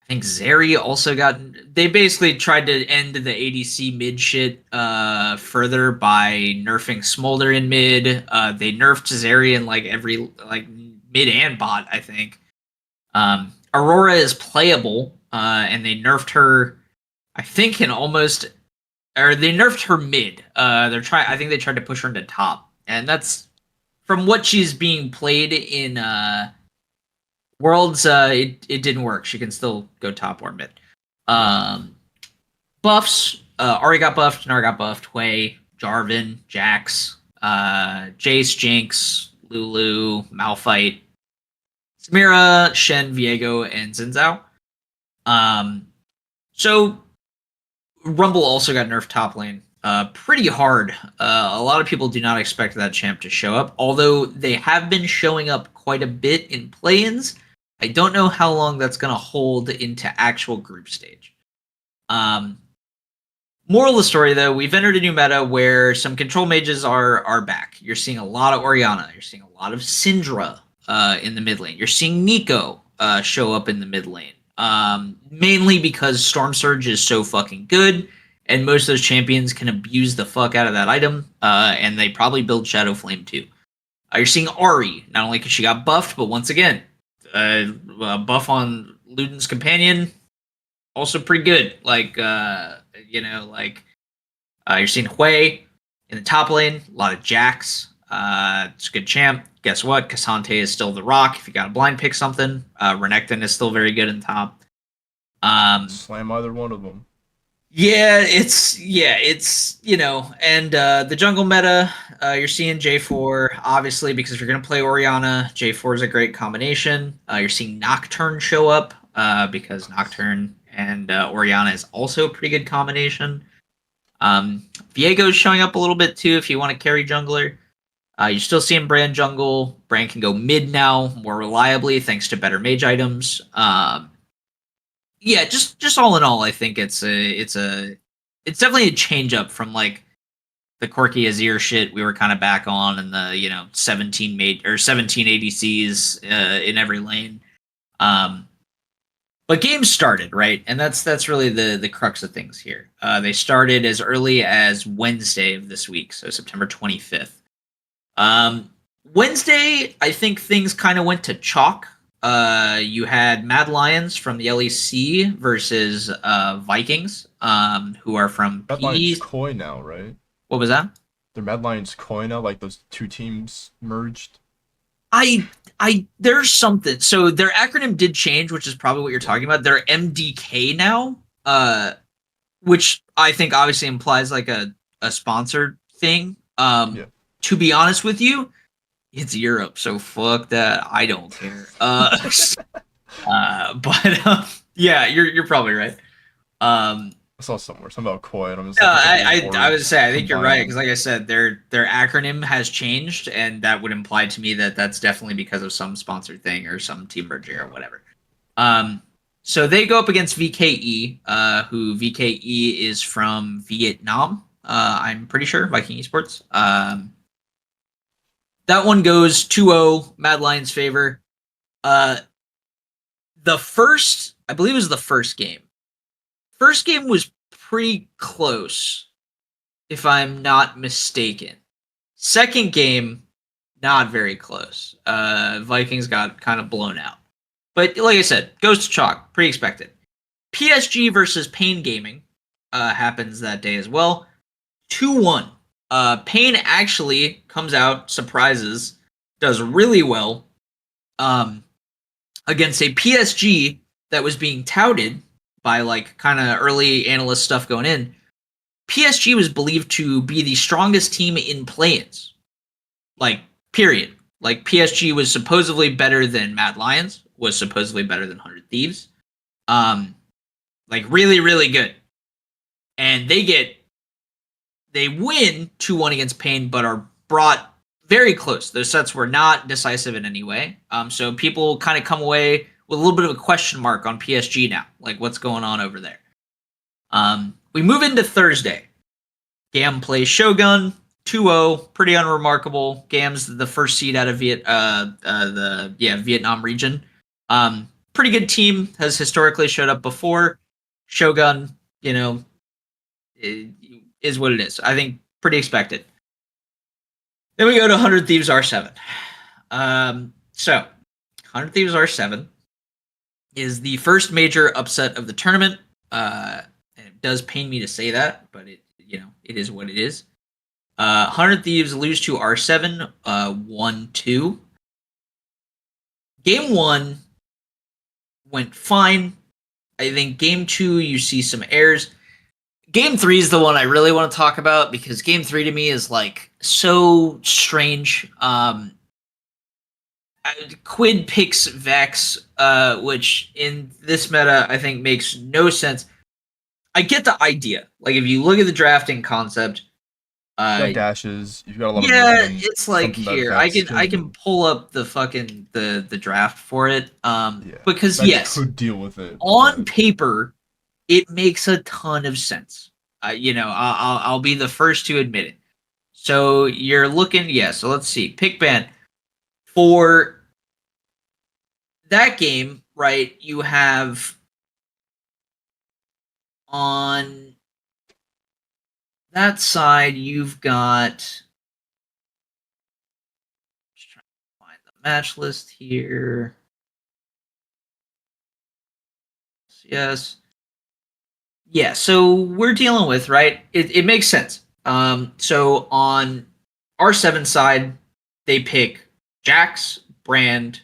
think Zeri also got. They basically tried to end the ADC mid shit further by nerfing Smolder in mid. They nerfed Zeri in like every mid and bot, I think. Aurora is playable, and they nerfed her, I think, they nerfed her mid. I think they tried to push her into top, and that's from what she's being played in Worlds. It didn't work. She can still go top or mid. Buffs. Ari got buffed. Nar got buffed. Hui, Jarvan, Jax, Jace, Jinx, Lulu, Malphite, Samira, Shen, Viego, and Xin Zhao. So Rumble also got nerfed top lane. Pretty hard. A lot of people do not expect that champ to show up, although they have been showing up quite a bit in play-ins. I don't know how long that's going to hold into actual group stage. Moral of the story, though, we've entered a new meta where some control mages are back. You're seeing a lot of Orianna. You're seeing a lot of Syndra in the mid lane. You're seeing Nico show up in the mid lane. Mainly because Storm Surge is so fucking good, and most of those champions can abuse the fuck out of that item, and they probably build Shadow Flame too. You're seeing Ari, not only because she got buffed, but once again, buff on Luden's companion, also pretty good. You're seeing Hui in the top lane, a lot of Jax. It's a good champ. Guess what? Cassante is still the rock. If you got to blind pick something, Renekton is still very good in top. Slam either one of them. It's and the jungle meta, you're seeing J4, obviously, because if you're going to play Orianna, J4 is a great combination. You're seeing Nocturne show up, because Nocturne and Orianna is also a pretty good combination. Viego's showing up a little bit too if you want to carry jungler. You're still seeing Brand jungle. Brand can go mid now more reliably thanks to better mage items. Just all in all, I think it's definitely a change up from like the quirky Azir shit we were kind of back on, and the 17 ADCs in every lane. But games started, right? And that's really the crux of things here. They started as early as Wednesday of this week, so September 25th. Wednesday, I think things kind of went to chalk. You had Mad Lions from the LEC versus Vikings, who are from Mad Lions Koi now, right? What was that? They're Mad Lions Koi now, like those two teams merged. There's something. So their acronym did change, which is probably what you're talking about. They're MDK now, which I think obviously implies like a sponsored thing. To be honest with you, it's Europe, so fuck that. I don't care. Yeah, you're probably right. I saw somewhere something about Koi, and I'm just. I would say I think you're right because, like I said, their acronym has changed, and that would imply to me that that's definitely because of some sponsored thing or some team merger or whatever. So they go up against VKE, who VKE is from Vietnam. I'm pretty sure Viking Esports. That one goes 2-0, Mad Lions' favor. I believe it was the first game. First game was pretty close, if I'm not mistaken. Second game, not very close. Vikings got kind of blown out. But like I said, goes to chalk, pretty expected. PSG versus Pain Gaming happens that day as well. 2-1. Pain actually comes out, surprises, does really well against a PSG that was being touted by like kind of early analyst stuff going in. PSG was believed to be the strongest team in play-ins. Like, period. Like, PSG was supposedly better than Mad Lions, was supposedly better than 100 Thieves. Like, really, really good. And they win 2-1 against Pain, but are brought very close. Those sets were not decisive in any way. So people kind of come away with a little bit of a question mark on PSG now. Like, what's going on over there? We move into Thursday. Gam plays Shogun 2-0, pretty unremarkable. Gam's the first seed out of Vietnam region. Pretty good team, has historically showed up before. Shogun, is what it is. I think pretty expected. Then we go to 100 Thieves R7. So 100 Thieves R7 is the first major upset of the tournament. And it does pain me to say that, but it is what it is. 100 Thieves lose to R7 1-2. Game 1 went fine. I think game 2 you see some errors. Game 3 is the one I really want to talk about because game 3 to me is like so strange. Quid picks Vex, which in this meta I think makes no sense. I get the idea. Like if you look at the drafting concept, got dashes. You've got a lot of movement. It's like here I can can pull up the fucking the draft for it. Because yes, could deal with it on paper. It makes a ton of sense. I'll be the first to admit it. So you're looking, so let's see. Pick ban for that game, right? You have on that side, you've got. Just trying to find the match list here. Yes. Yeah, so we're dealing with, right? It makes sense. So on R7 side, they pick Jax, Brand,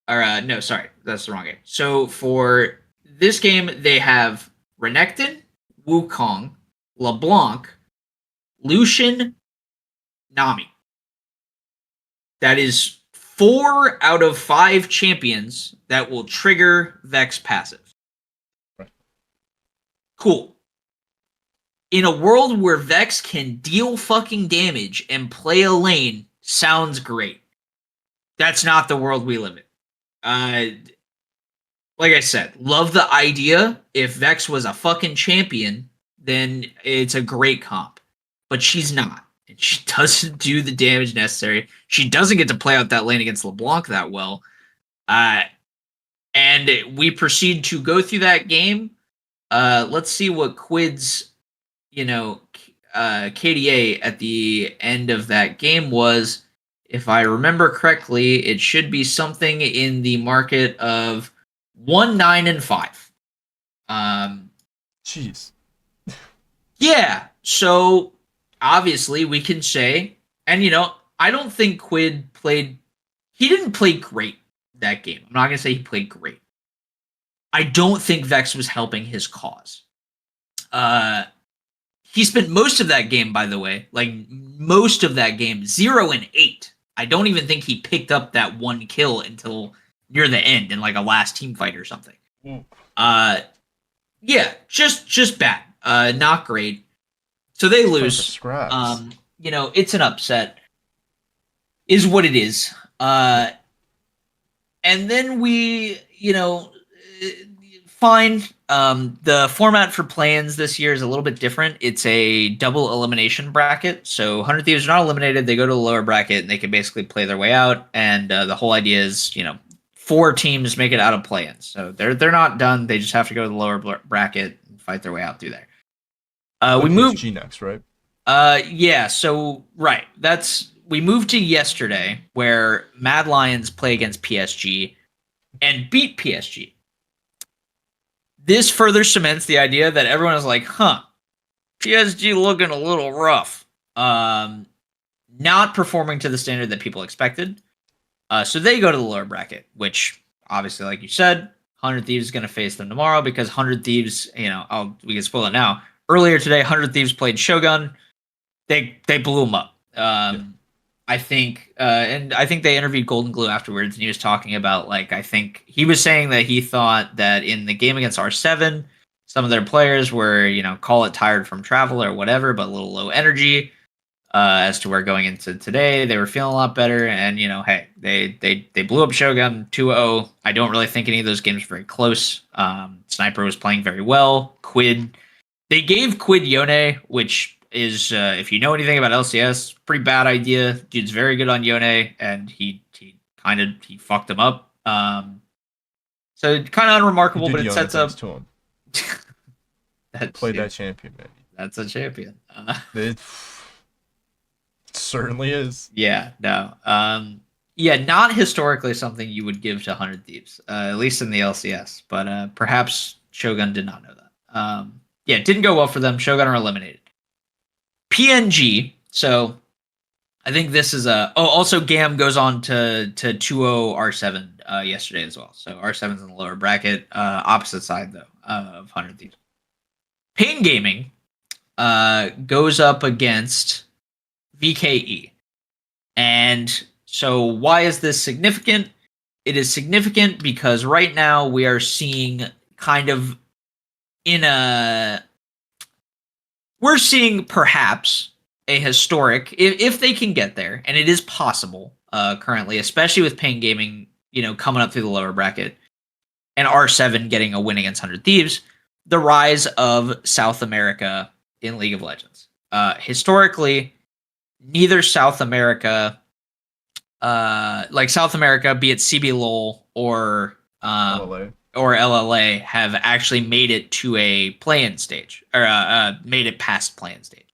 no, sorry, that's the wrong game. So for this game, they have Renekton, Wukong, LeBlanc, Lucian, Nami. That is 4 out of 5 champions that will trigger Vex passive. Cool. In a world where Vex can deal fucking damage and play a lane, sounds great. That's not the world we live in. Like I said, love the idea. If Vex was a fucking champion, then it's a great comp. But she's not. And she doesn't do the damage necessary. She doesn't get to play out that lane against LeBlanc that well. And we proceed to go through that game. Let's see what Quid's, KDA at the end of that game was. If I remember correctly, it should be something in the market of 1-9-5. Jeez. Yeah. So obviously we can say, and I don't think Quid played. He didn't play great that game. I'm not gonna say he played great. I don't think Vex was helping his cause. He spent most of that game, by the way, 0-8. I don't even think he picked up that one kill until near the end in like a last team fight or something. Just bad. Not great. So they lose. It's an upset. Is what it is. And then we, fine. The format for play-ins this year is a little bit different. It's a double elimination bracket. So 100 Thieves are not eliminated. They go to the lower bracket and they can basically play their way out. And the whole idea is, 4 teams make it out of play-ins. So they're not done. They just have to go to the lower bracket and fight their way out through there. We move G next, right? Yeah. So right. We moved to yesterday where Mad Lions play against PSG and beat PSG. This further cements the idea that everyone is like, PSG looking a little rough. Not performing to the standard that people expected. So they go to the lower bracket, which obviously, like you said, 100 Thieves is going to face them tomorrow because 100 Thieves, we can spoil it now. Earlier today, 100 Thieves played Shogun. They blew them up. I think they interviewed Golden Glue afterwards, and he was talking about, I think he was saying that he thought that in the game against R7, some of their players were, call it tired from travel or whatever, but a little low energy. As to where going into today, they were feeling a lot better, and hey, they blew up Shogun 2-0. I don't really think any of those games were very close. Sniper was playing very well. Quid They gave Quid Yone, which is, if you know anything about LCS, pretty bad idea. Dude's very good on Yone, and he fucked him up. So kind of unremarkable, but it sets up. To him. That's Play that champion, man. That's a champion. It certainly is. Yeah, no. Yeah, not historically something you would give to 100 Thieves, at least in the LCS. But perhaps Shogun did not know that. Yeah, it didn't go well for them. Shogun are eliminated. PNG. So I think this is a. Oh, also GAM goes on to 2-0 R7 yesterday as well. So R7's in the lower bracket, opposite side though of 100 Thieves. Pain Gaming goes up against VKE. And so why is this significant? It is significant because right now we are seeing kind of we're seeing perhaps a historic, if they can get there, and it is possible currently, especially with Pain Gaming, coming up through the lower bracket, and R7 getting a win against 100 Thieves, the rise of South America in League of Legends. Historically, neither South America, South America, be it CBLOL or LLA, have actually made it to a play-in stage, or made it past play-in stage.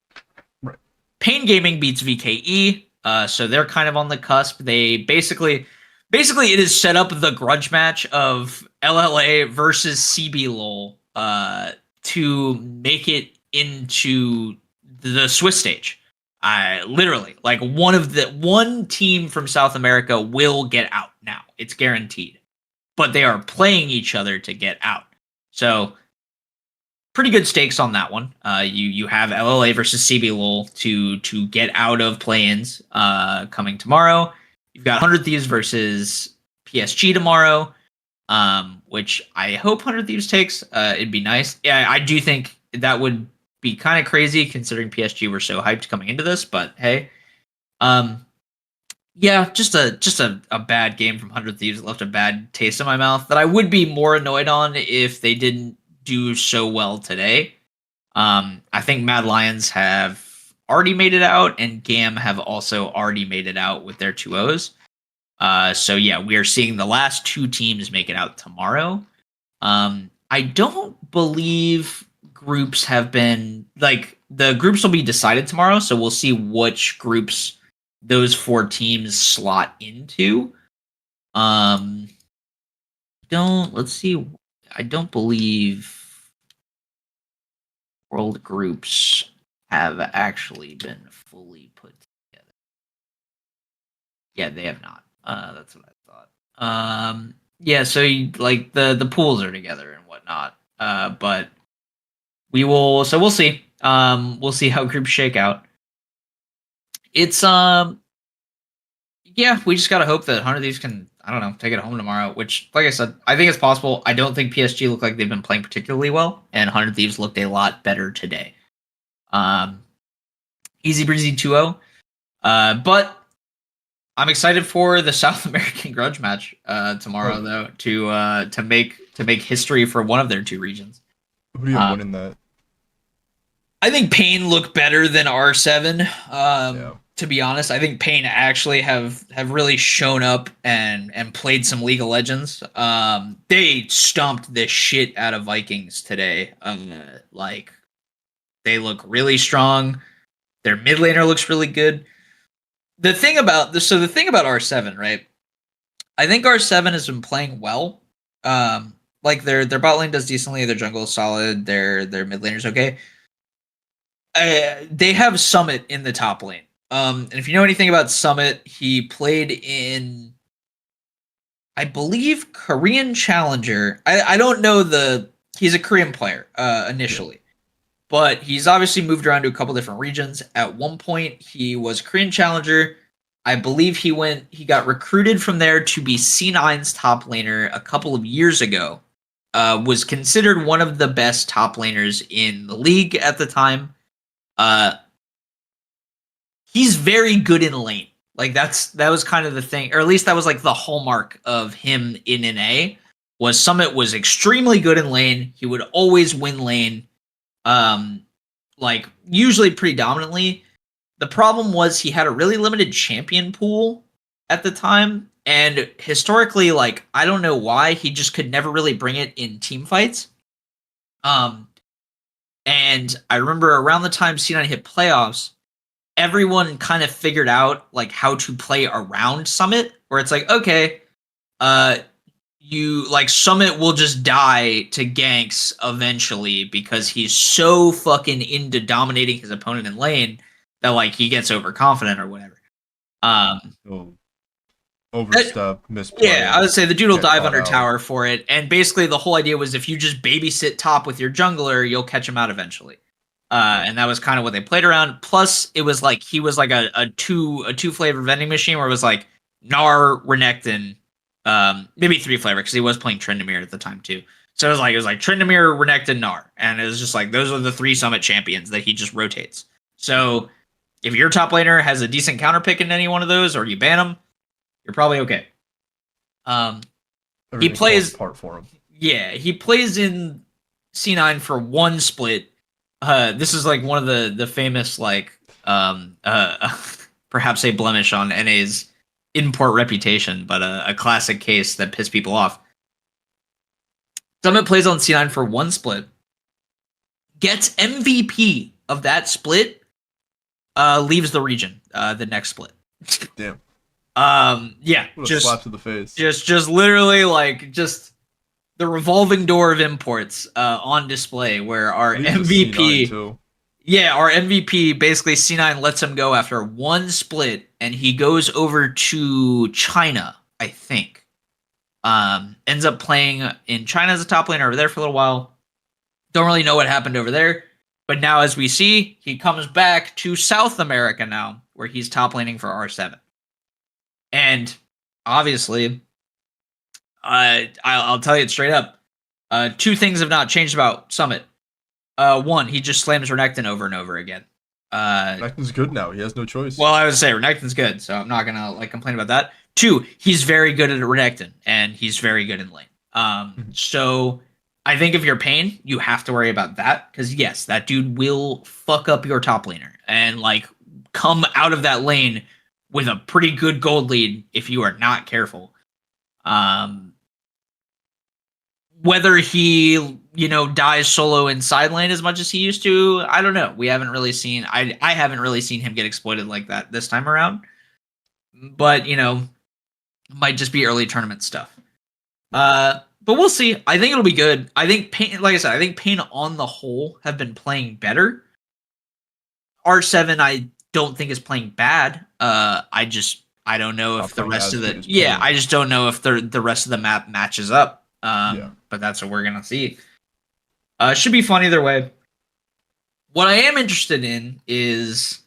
Right. Pain Gaming beats VKE, so they're kind of on the cusp. They basically it is set up the grudge match of LLA versus CBLOL to make it into the Swiss stage. Literally, like one team from South America will get out now. It's guaranteed. But they are playing each other to get out. So pretty good stakes on that one. You have LLA versus CBLOL to get out of play-ins coming tomorrow. You've got 100 Thieves versus PSG tomorrow, which I hope 100 Thieves takes. It'd be nice. Yeah, I do think that would be kind of crazy considering PSG were so hyped coming into this, but hey. Yeah, just a bad game from 100 Thieves. It left a bad taste in my mouth that I would be more annoyed on if they didn't do so well today. I think Mad Lions have already made it out, and GAM have also already made it out with their 2-0s. So yeah, we are seeing the last two teams make it out tomorrow. I don't believe groups have been, the groups will be decided tomorrow, so we'll see which groups those four teams slot into. Let's see. I don't believe world groups have actually been fully put together. Yeah, they have not. That's what I thought. Yeah, so the pools are together and whatnot. But we'll see. We'll see how groups shake out. It's yeah, we just gotta hope that 100 of these can, I don't know, take it home tomorrow, which, like I said, I think it's possible. I don't think PSG look like they've been playing particularly well, and 100 Thieves looked a lot better today. Easy breezy 2-0. But I'm excited for the South American grudge match tomorrow, though, to make history for one of their two regions. Who do you have winning that? I think Pain look better than R7. Yeah. To be honest, I think Pain actually have really shown up and played some League of Legends. They stomped the shit out of Vikings today. They look really strong. Their mid laner looks really good. The thing about R7, right? I think R7 has been playing well. Their bot lane does decently. Their jungle is solid. Their mid laner's okay. They have Summit in the top lane. And if you know anything about Summit, he played in, I believe, Korean Challenger. I don't know he's a Korean player initially, but he's obviously moved around to a couple different regions. At one point, he was Korean Challenger. I believe he got recruited from there to be C9's top laner a couple of years ago. Was considered one of the best top laners in the league at the time. He's very good in lane. That was kind of the thing, or at least that was the hallmark of him in NA. Was Summit was extremely good in lane. He would always win lane. like usually predominantly. The problem was he had a really limited champion pool at the time, and historically, like I don't know why he just could never really bring it in team fights. And I remember around the time C9 hit playoffs, everyone kind of figured out like how to play around Summit, where it's like, okay, you like Summit will just die to ganks eventually because he's so fucking into dominating his opponent in lane that like he gets overconfident or whatever. Overstep, misplay. Yeah, I would say the dude will get dive caught under out. tower for it, and basically the whole idea was if you just babysit top with your jungler, you'll catch him out eventually. And that was kind of what they played around. Plus, it was like he was like a two flavor vending machine where it was like Gnar, Renekton, maybe 3 flavor because he was playing Tryndamere at the time too. So it was like Tryndamere, Renekton, Gnar, and it was just like those are the 3 summit champions that he just rotates. So if your top laner has a decent counter pick in any one of those, or you ban him, you're probably okay. He plays apart for him. Yeah, he plays in C9 for 1 split. This is like one of the famous like perhaps a blemish on NA's import reputation, but a classic case that pissed people off. Summit plays on C9 for 1 split, gets MVP of that split, leaves the region the next split. Damn. Yeah, What a just slap to the face. just literally like just the revolving door of imports on display where our MVP, yeah, our MVP basically C9 lets him go after 1 split and he goes over to China, I think. Ends up playing in China as a top laner over there for a little while. Don't really know what happened over there, but now as we see, he comes back to South America now where he's top laning for R7. And obviously, I'll tell you it straight up. 2 things have not changed about Summit. 1, he just slams Renekton over and over again. Renekton's good now. He has no choice. Well, I would say Renekton's good, so I'm not gonna like complain about that. 2, he's very good at Renekton, and he's very good in lane. So I think if you're Pain, you have to worry about that because yes, that dude will fuck up your top laner and like come out of that lane with a pretty good gold lead if you are not careful. Whether he, dies solo in side lane as much as he used to, I don't know. We haven't really seen. I haven't really seen him get exploited like that this time around. But might just be early tournament stuff. But we'll see. I think it'll be good. I think Pain, like I said, I think Pain on the whole have been playing better. R7, I don't think is playing bad. I don't know if the rest of I just don't know if the rest of the map matches up. But that's what we're gonna see. Should be fun either way. What I am interested in is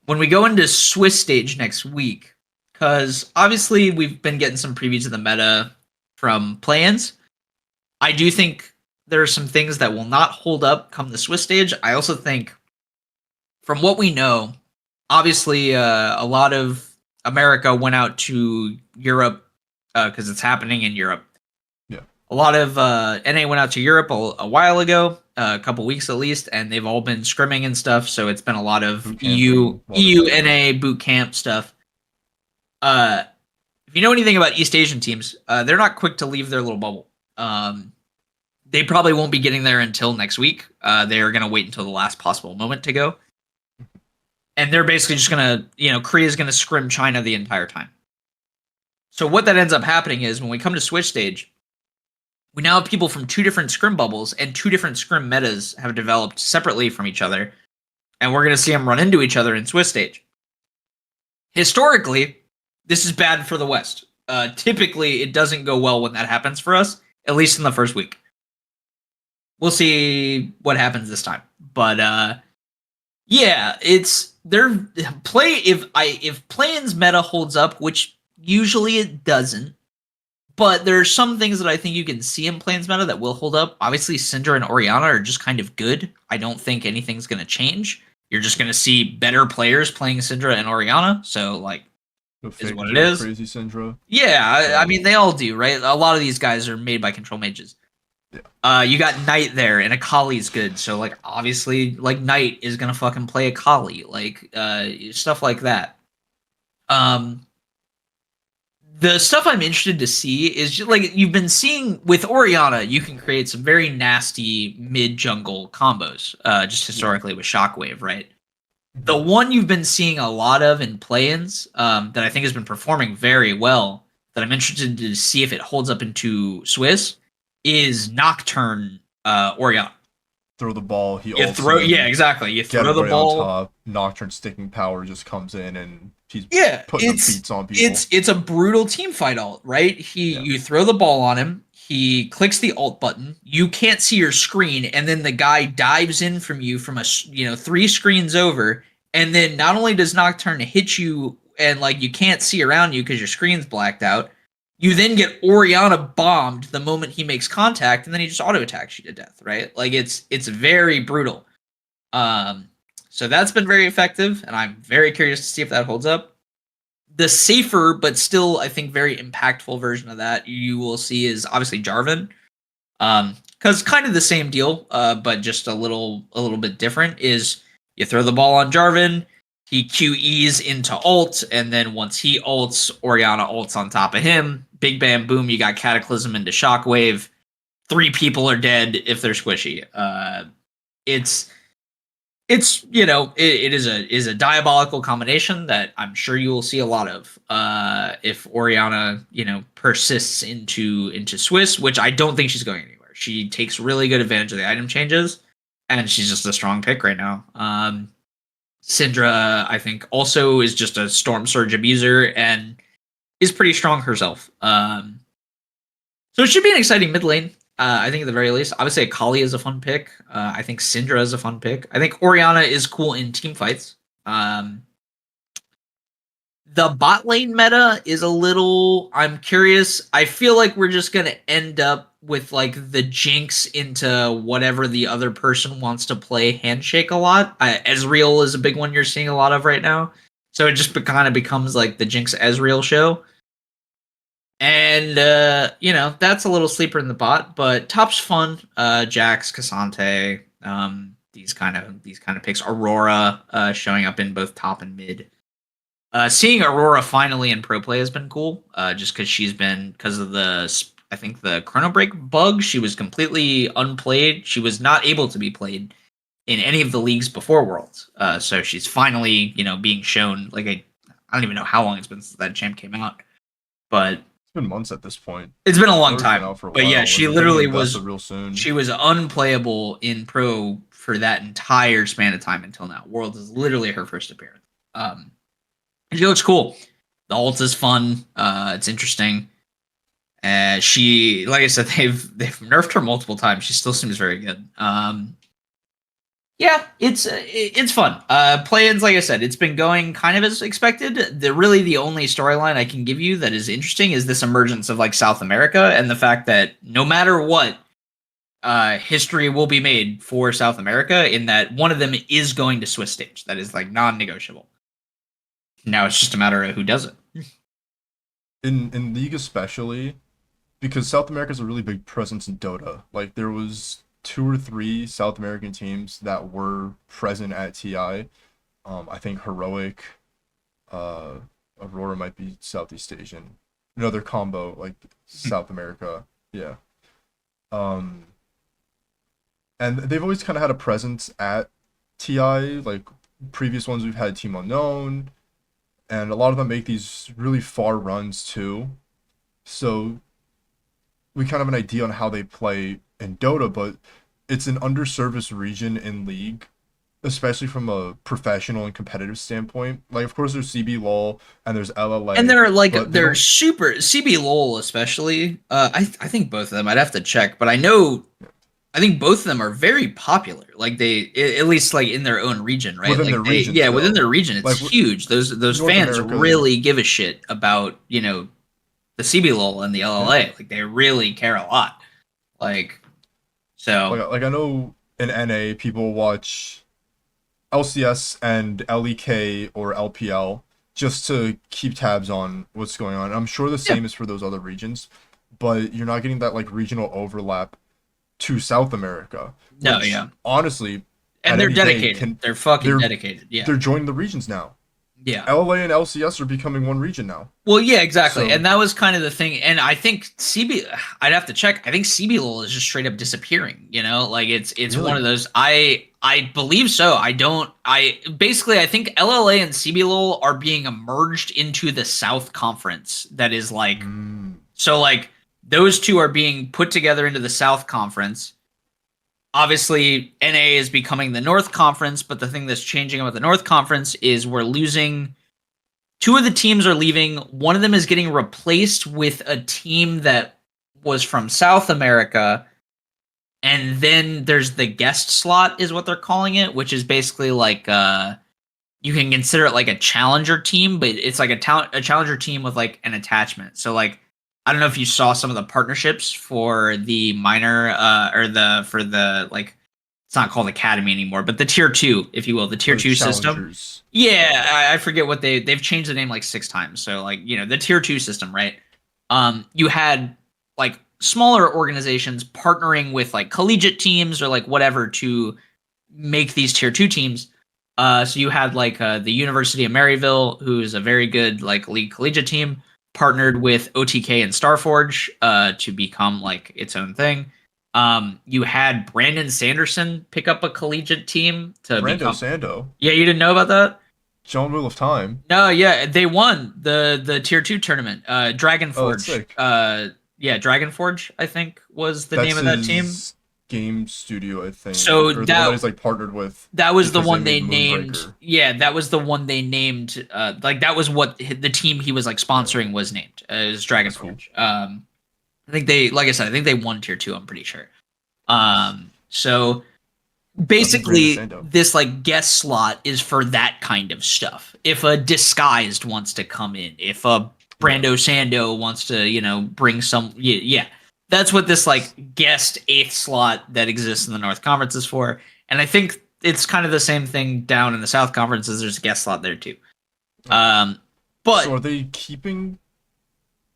when we go into Swiss stage next week, because obviously we've been getting some previews of the meta from play-ins. I do think there are some things that will not hold up come the Swiss stage. I also think, from what we know, obviously a lot of America went out to Europe because it's happening in Europe. Yeah, a lot of NA went out to Europe a while ago, a couple weeks at least, and they've all been scrimming and stuff. So it's been a lot of EU NA boot camp stuff. If you know anything about East Asian teams, they're not quick to leave their little bubble. They probably won't be getting there until next week. They are going to wait until the last possible moment to go. And they're basically just going to, Korea's going to scrim China the entire time. So what that ends up happening is when we come to Switch stage, we now have people from 2 different scrim bubbles and 2 different scrim metas have developed separately from each other. And we're going to see them run into each other in Swiss stage. Historically, this is bad for the West. Typically, it doesn't go well when that happens for us, at least in the first week. We'll see what happens this time. But yeah, it's their play. If play-ins meta holds up, which usually it doesn't, but there are some things that I think you can see in play-ins meta that will hold up. Obviously, Syndra and Orianna are just kind of good. I don't think anything's going to change. You're just going to see better players playing Syndra and Orianna. So, like, is what it is. Crazy Syndra. Yeah, I mean, they all do, right? A lot of these guys are made by control mages. You got Knight there, and Akali's good. So like obviously, like Knight is gonna fucking play Akali, like stuff like that. Um, the stuff I'm interested to see is just like you've been seeing with Orianna, you can create some very nasty mid jungle combos, just historically with Shockwave, right? The one you've been seeing a lot of in play-ins, that I think has been performing very well, that I'm interested to see if it holds up into Swiss, is Nocturne Orianna. Throw the ball, he You ults throw, yeah, in, exactly. You get throw the everybody on ball. top. Nocturne sticking power just comes in and he's Yeah, putting the beats on people. it's a brutal team fight ult, right? You throw the ball on him, he clicks the alt button, you can't see your screen, and then the guy dives in from you from 3 screens over, and then not only does Nocturne hit you and like you can't see around you because your screen's blacked out, you then get Orianna bombed the moment he makes contact, and then he just auto attacks you to death, right? Like it's very brutal. Um, so that's been very effective, and I'm very curious to see if that holds up. The safer, but still, I think, very impactful version of that you will see is obviously Jarvan. Because kind of the same deal, but just a little bit different. Is you throw the ball on Jarvan, he QEs into ult, and then once he ults, Orianna ults on top of him. Big bam boom, you got Cataclysm into Shockwave. 3 people are dead if they're squishy. It's it is a diabolical combination that I'm sure you will see a lot of if Orianna persists into Swiss, which I don't think she's going anywhere. She takes really good advantage of the item changes, and she's just a strong pick right now. Syndra, I think, also is just a Storm Surge abuser and is pretty strong herself. So it should be an exciting mid lane. I think at the very least, I would say Kali is a fun pick. I think Syndra is a fun pick. I think Orianna is cool in team fights. The bot lane meta is a little. I'm curious. I feel like we're just gonna end up with like the Jinx into whatever the other person wants to play handshake a lot. Ezreal is a big one you're seeing a lot of right now. So it just kind of becomes like the Jinx Ezreal show. And that's a little sleeper in the bot, but top's fun. Jax, Cassante, these kind of picks. Aurora showing up in both top and mid. Seeing Aurora finally in pro play has been cool. Just because she's been because of I think the Chrono Break bug, she was completely unplayed. She was not able to be played in any of the leagues before Worlds. So she's finally being shown. Like I don't even know how long it's been since that champ came out, but it's been months at this point. It's been a long time. But yeah, she literally was real soon. She was unplayable in pro for that entire span of time until now. Worlds is literally her first appearance. She looks cool. The ult is fun. It's interesting. She, like I said, they've nerfed her multiple times. She still seems very good. Yeah, it's fun. Play-ins, like I said, it's been going kind of as expected. The only storyline I can give you that is interesting is this emergence of like South America and the fact that no matter what, history will be made for South America in that one of them is going to Swiss stage. That is like non-negotiable. Now it's just a matter of who does it. In League especially, because South America is a really big presence in Dota. Like there was 2 or 3 South American teams that were present at TI. I think Heroic, Aurora might be Southeast Asian. Another combo like South America, yeah. And they've always kind of had a presence at TI. Like previous ones, we've had Team Unknown, and a lot of them make these really far runs too. So we kind of have an idea on how they play in Dota, but it's an underserviced region in League, especially from a professional and competitive standpoint. Like, of course, there's CB LOL and there's LLA, and they're super CB LOL, especially. I think both of them. I'd have to check, but I think both of them are very popular. Like they, at least like in their own region, right? Within like their region, though. within their region, it's like, huge. Those North fans America, really give a shit about the CB LOL and the LLA. Yeah. Like they really care a lot. Like, so like I know in NA people watch LCS and LEK or LPL just to keep tabs on what's going on. I'm sure the same is for those other regions, but you're not getting that like regional overlap to South America. No, Which, yeah. honestly, And at they're any day dedicated. They're fucking they're- dedicated. Yeah. they're joining the regions now. Yeah. LLA and LCS are becoming one region now. Well, yeah, exactly. So- And that was kind of the thing. And I think I'd have to check. I think CBLOL is just straight up disappearing, you know? Like it's Really? one of those I believe so. I think LLA and CBLOL are being merged into the South Conference that is like so like those two are being put together into the South Conference. Obviously, NA is becoming the North Conference, but the thing that's changing about the North Conference is we're losing. Two of the teams are leaving. One of them is getting replaced with a team that was from South America. And then there's the guest slot, is what they're calling it, which is basically like you can consider it like a challenger team, but it's like a challenger team with like an attachment. So like I don't know if you saw some of the partnerships for the minor for the like it's not called Academy anymore, but the tier 2, if you will, the tier 2 system. Yeah, I forget what they've changed the name like 6 times. So like, you know, the tier 2 system, right? You had like smaller organizations partnering with like collegiate teams or like whatever to make these tier 2 teams. So you had like the University of Maryville, who's a very good like league collegiate team, partnered with OTK and Starforge to become like its own thing. You had Brandon Sanderson pick up a collegiate team to become. Sando. Yeah, you didn't know about that? John Wheel of Time. No, yeah, they won the tier 2 tournament. Dragon Forge. Yeah, Dragon Forge, I think, was the name of that team. Game studio, I think. So or the one that is like partnered with. That was the one they they made named. Moonbreaker. Yeah, that was the one they named. Like that was what the team he was like sponsoring was named. Is Dragon That's cool. Forge. I think they, like I said, I think they won tier 2. I'm pretty sure. So basically, this like guest slot is for that kind of stuff. If a Disguised wants to come in, if a Brando Sando wants to, you know, bring some, yeah. That's what this like guest 8th slot that exists in the North Conference is for. And I think it's kind of the same thing down in the South Conference as there's a guest slot there too. But so are they keeping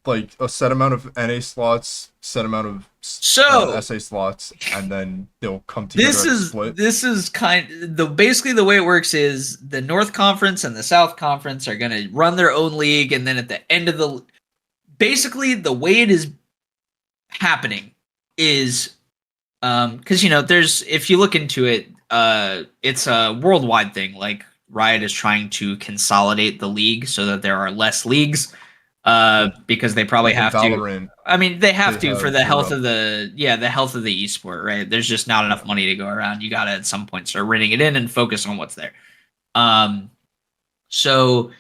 like a set amount of NA slots, set amount of SA slots, and then they'll come together split? This is basically the way it works is the North Conference and the South Conference are going to run their own league, and then at the end of basically the way it is happening is because you know there's if you look into it it's a worldwide thing. Like Riot is trying to consolidate the league so that there are less leagues because they probably have Valorant, to. I mean, they have to for the health Zero. of the health of the esport, right? There's just not enough money to go around. You gotta at some point start reining it in and focus on what's there. So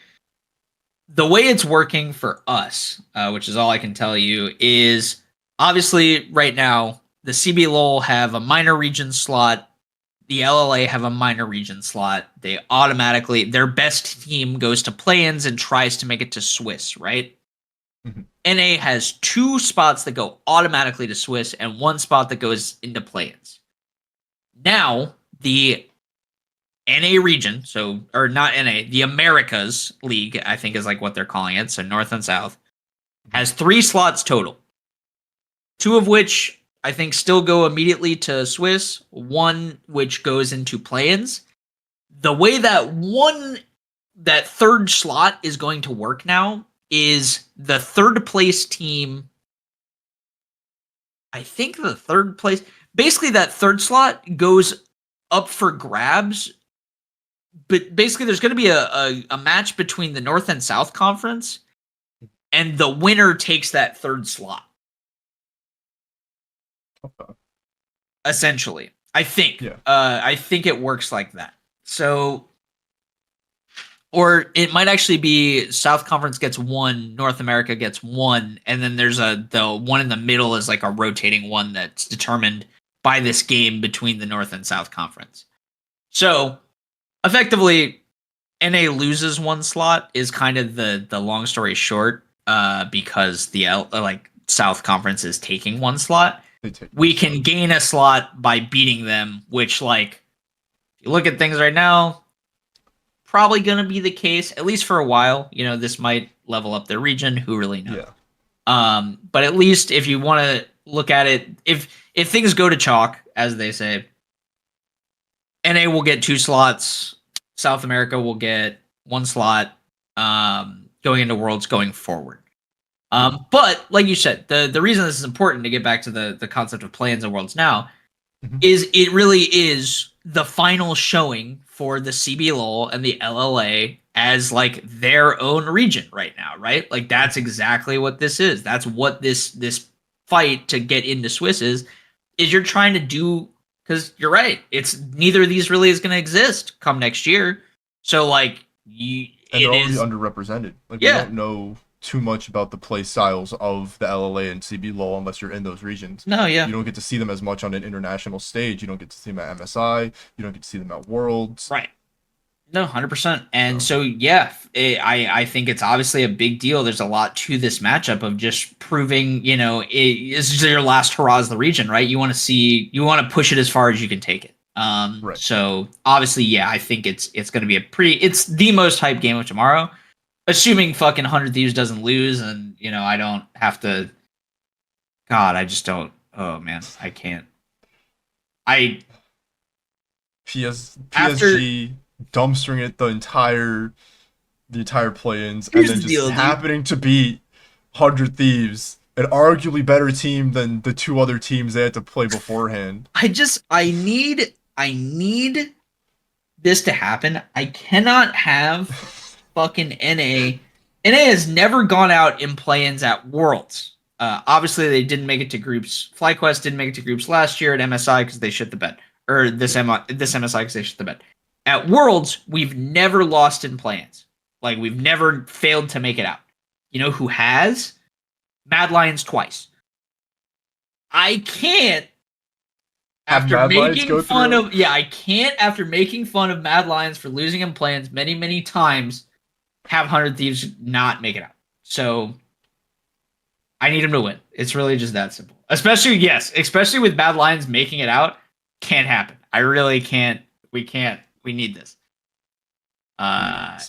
the way it's working for us, which is all I can tell you, is obviously right now the CBLOL have a minor region slot. The LLA have a minor region slot. They automatically, their best team goes to play-ins and tries to make it to Swiss, right? Mm-hmm. NA has 2 spots that go automatically to Swiss and 1 spot that goes into play-ins. Now, the NA region, or not NA, the Americas League, I think is like what they're calling it, so North and South, has 3 slots total. 2 of which I think still go immediately to Swiss, 1 which goes into play-ins. The way that 3rd slot is going to work now is the 3rd place team. I think the 3rd place, basically that 3rd slot goes up for grabs. But basically there's going to be a match between the North and South Conference, and the winner takes that 3rd slot. Okay. Essentially, I think. Yeah. I think it works like that. So, or it might actually be South Conference gets 1, North America gets 1, and then there's the one in the middle is like a rotating one that's determined by this game between the North and South Conference. So, effectively, NA loses 1 slot is kind of the long story short, because the South Conference is taking 1 slot. We can gain a slot by beating them, which, like, if you look at things right now, probably going to be the case, at least for a while. You know, this might level up their region. Who really knows? Yeah. But at least if you want to look at it. If things go to chalk, as they say, NA will get 2 slots. South America will get 1 slot. Going into Worlds going forward. But like you said, the reason this is important to get back to the concept of play-ins and Worlds now is it really is the final showing for the CBLOL and the LLA as like their own region right now, right? Like that's exactly what this is. That's what this fight to get into Swiss is you're trying to do, because you're right. It's neither of these really is going to exist come next year. So like and they're already underrepresented. Like we don't know too much about the play styles of the LLA and CBLOL unless you're in those regions. No, yeah. You don't get to see them as much on an international stage. You don't get to see them at MSI. You don't get to see them at Worlds. Right. No, 100%. And so yeah, I think it's obviously a big deal. There's a lot to this matchup of just proving, you know, this is your last hurrah as the region, right? You want to push it as far as you can take it. Right. So obviously, yeah, I think it's going to be it's the most hyped game of tomorrow. Assuming fucking 100 Thieves doesn't lose, and you know I don't have to. God, I just don't. Oh man, I can't. PSG dumpstering it the entire play-ins, and then just happening to beat 100 Thieves, an arguably better team than the 2 other teams they had to play beforehand. I need this to happen. I cannot have. Fucking NA has never gone out in play-ins at Worlds. Obviously, they didn't make it to groups. FlyQuest didn't make it to groups last year at MSI because they shit the bed. Or this MSI because they shit the bed. At Worlds, we've never lost in play-ins. Like, we've never failed to make it out. You know who has? Mad Lions twice. I can't after making fun of Mad Lions for losing in play-ins many, many times, have 100 Thieves not make it out. So I need him to win. It's really just that simple. Especially with Mad Lions making it out. Can't happen. I really can't. We can't. We need this. And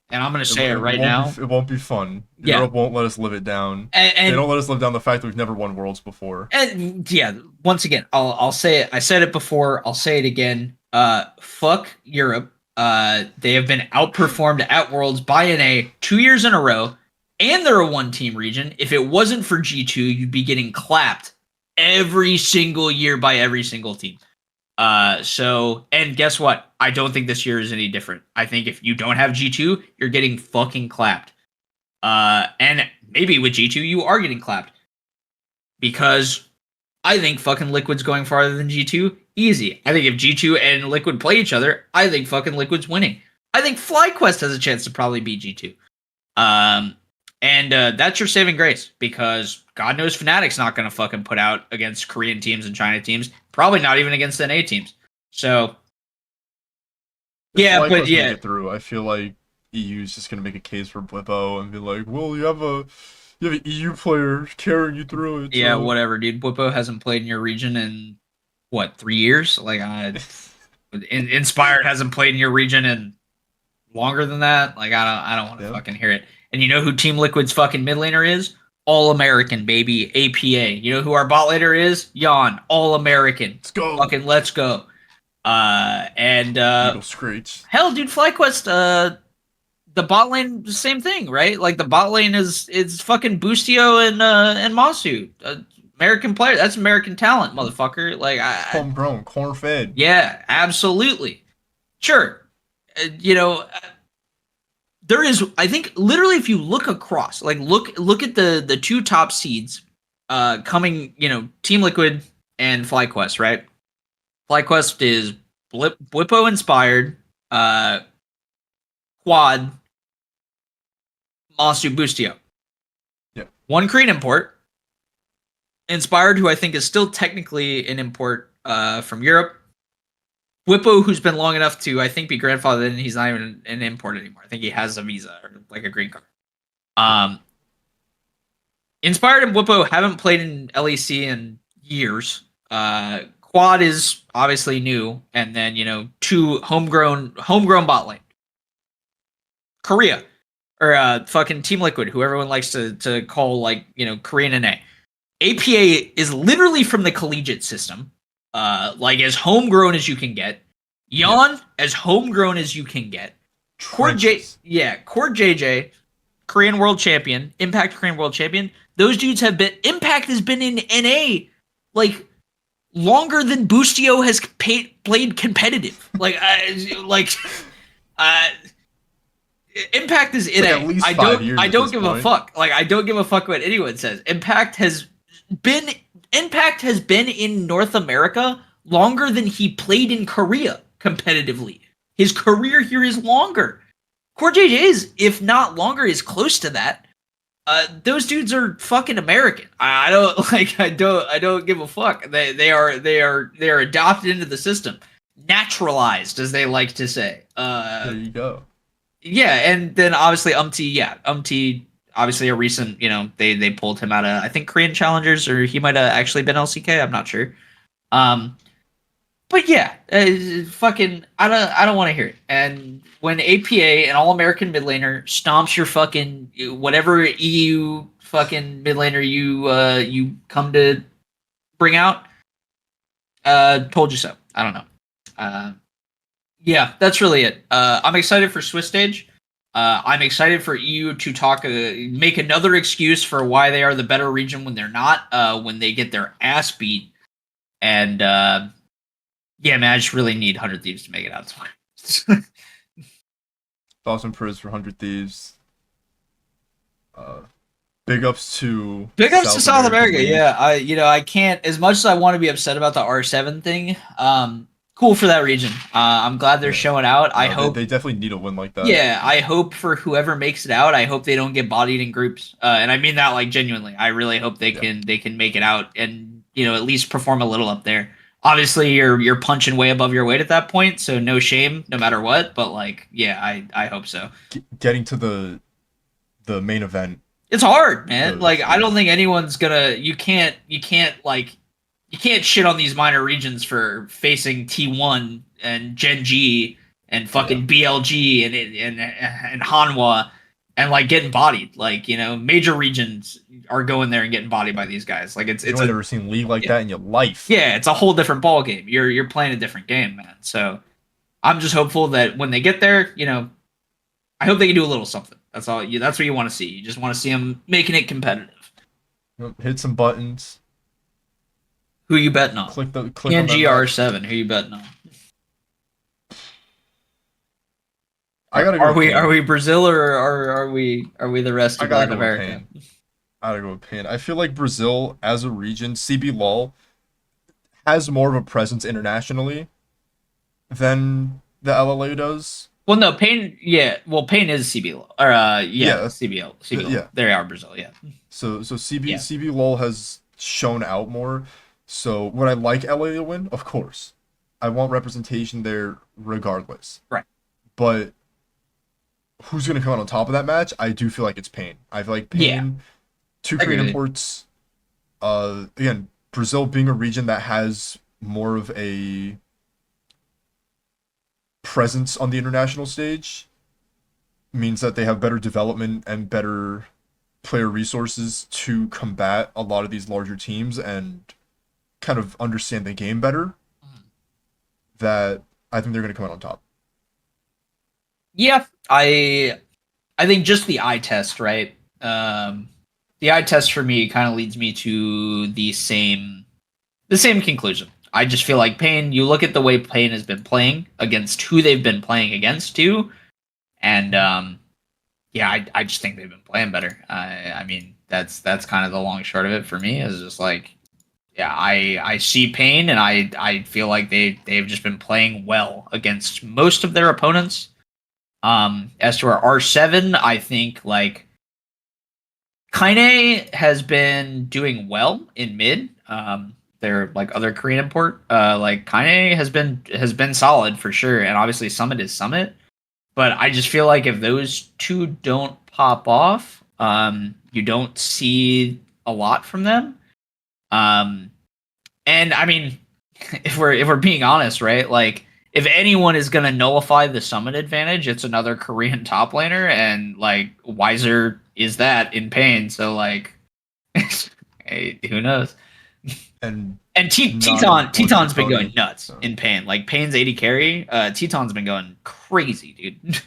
I'm going to say it right now. It won't be fun. Europe won't let us live it down. And they don't let us live down the fact that we've never won Worlds before. And yeah, once again, I'll say it. I said it before. I'll say it again. Fuck Europe. They have been outperformed at Worlds by NA 2 years in a row, and they're a 1-team region. If it wasn't for G2, you'd be getting clapped every single year by every single team. And guess what? I don't think this year is any different. I think if you don't have G2, you're getting fucking clapped. And maybe with G2, you are getting clapped. Because I think fucking Liquid's going farther than G2. Easy. I think if G2 and Liquid play each other, I think fucking Liquid's winning. I think FlyQuest has a chance to probably beat G2. And that's your saving grace, because God knows Fnatic's not going to fucking put out against Korean teams and China teams. Probably not even against NA teams. So, yeah, but yeah. Get through. I feel like EU's just going to make a case for Blippo and be like, well, you have an EU player carrying you through it. Yeah, whatever, dude. Blippo hasn't played in your region in, 3 years? Like, Inspired hasn't played in your region in longer than that. Like, I don't want to fucking hear it. And you know who Team Liquid's fucking mid laner is? All-American, baby. APA. You know who our bot laner is? Yon. All-American. Let's go. Fucking let's go. Screech. Hell, dude, FlyQuest, the bot lane, the same thing, right? Like, the bot lane is fucking Boostio and Masu. American player. That's American talent, motherfucker. Like, homegrown, corn-fed. Yeah, absolutely. Sure. There is, I think, literally, if you look across, like, look at the 2 top seeds coming, Team Liquid and FlyQuest, right? FlyQuest is Blippo inspired, Quad, Masu, Boostio. Yeah. 1 Korean import. Inspired, who I think is still technically an import from Europe. Whippo, who's been long enough to, I think, be grandfathered, and he's not even an import anymore. I think he has a visa or like a green card. Inspired and Whippo haven't played in LEC in years. Quad is obviously new, and then 2 homegrown bot lane. Korea, or fucking Team Liquid, who everyone likes to call, like, Korean NA. APA is literally from the collegiate system, like as homegrown as you can get. Yon as homegrown as you can get. Core JJ, Korean World Champion, Impact Korean World Champion. Those dudes have been Impact has been in NA like longer than Boostio has played competitive. Impact is in at NA. least I 5 years I at don't this give point. a fuck. Like I don't give a fuck what anyone says. Impact has been in North America longer than he played in Korea competitively. His career here is longer. Core JJ is, if not longer, is close to that. Those dudes are fucking American. I don't give a fuck. They are adopted into the system, naturalized, as they like to say. There you go. Yeah, and then obviously Umti, obviously a recent, they pulled him out of I think Korean Challengers, or he might have actually been LCK. I'm not sure. But yeah, fucking, I don't want to hear it. And when APA, an All-American mid laner, stomps your fucking whatever EU fucking mid laner you come to bring out, told you so. I don't know. Yeah, that's really it. I'm excited for Swiss stage. I'm excited for EU to make another excuse for why they are the better region when they're not, when they get their ass beat. And yeah, man, I just really need 100 Thieves to make it out. Thoughts and prayers for 100 Thieves. Big ups to South America. League. Yeah, I can't, as much as I want to be upset about the R7 thing. Cool for that region. I'm glad they're showing out. I hope they definitely need a win like that. Yeah, I hope for whoever makes it out. I hope they don't get bodied in groups, and I mean that like genuinely. I really hope they can make it out and at least perform a little up there. Obviously, you're punching way above your weight at that point, so no shame, no matter what. But like, yeah, I hope so. Getting to the main event, it's hard, man. Like, I don't think anyone's gonna. You can't shit on these minor regions for facing T1 and Gen G and fucking BLG and Hanwha and like getting bodied. Like, major regions are going there and getting bodied by these guys. Like, it's You've never seen league like that in your life. Yeah, it's a whole different ball game. You're playing a different game, man. So I'm just hopeful that when they get there, I hope they can do a little something. That's all. That's what you want to see. You just want to see them making it competitive. Hit some buttons. Who you betting on? Click PNG R7. Who you betting on? I gotta go. Are we Brazil or are we the rest of Latin America? I gotta go with Pain. I feel like Brazil as a region, CB LOL, has more of a presence internationally than the LLA does. Well, no, Pain. Yeah, well, Pain is CBL. Or CBL. Yeah, they are Brazil. Yeah. So CB LOL has shown out more. So would I like LA to win? Of course. I want representation there regardless. Right. But who's going to come out on top of that match? I do feel like it's Pain. I feel like Pain, two Korean imports. Again, Brazil being a region that has more of a presence on the international stage means that they have better development and better player resources to combat a lot of these larger teams and kind of understand the game better. That I think they're going to come out on top. Yeah, I think just the eye test, right? The eye test for me kind of leads me to the same conclusion. I just feel like Pain, you look at the way Pain has been playing against who they've been playing against too, and I just think they've been playing better. I mean, that's kind of the long short of it for me, is just like, yeah, I see Pain, and I feel like they've just been playing well against most of their opponents. As to our R7, I think like Kaine has been doing well in mid. Their like other Korean import, like Kaine has been solid for sure, and obviously Summit is Summit. But I just feel like if those two don't pop off, you don't see a lot from them. And I mean, if we're being honest, right? Like, if anyone is gonna nullify the Summit advantage, it's another Korean top laner, and like Weiser is that in Pain. So like, Who knows? And And not Teton's been Tony, going nuts so. in Pain. Like Pain's 80 carry. Teton's been going crazy, dude.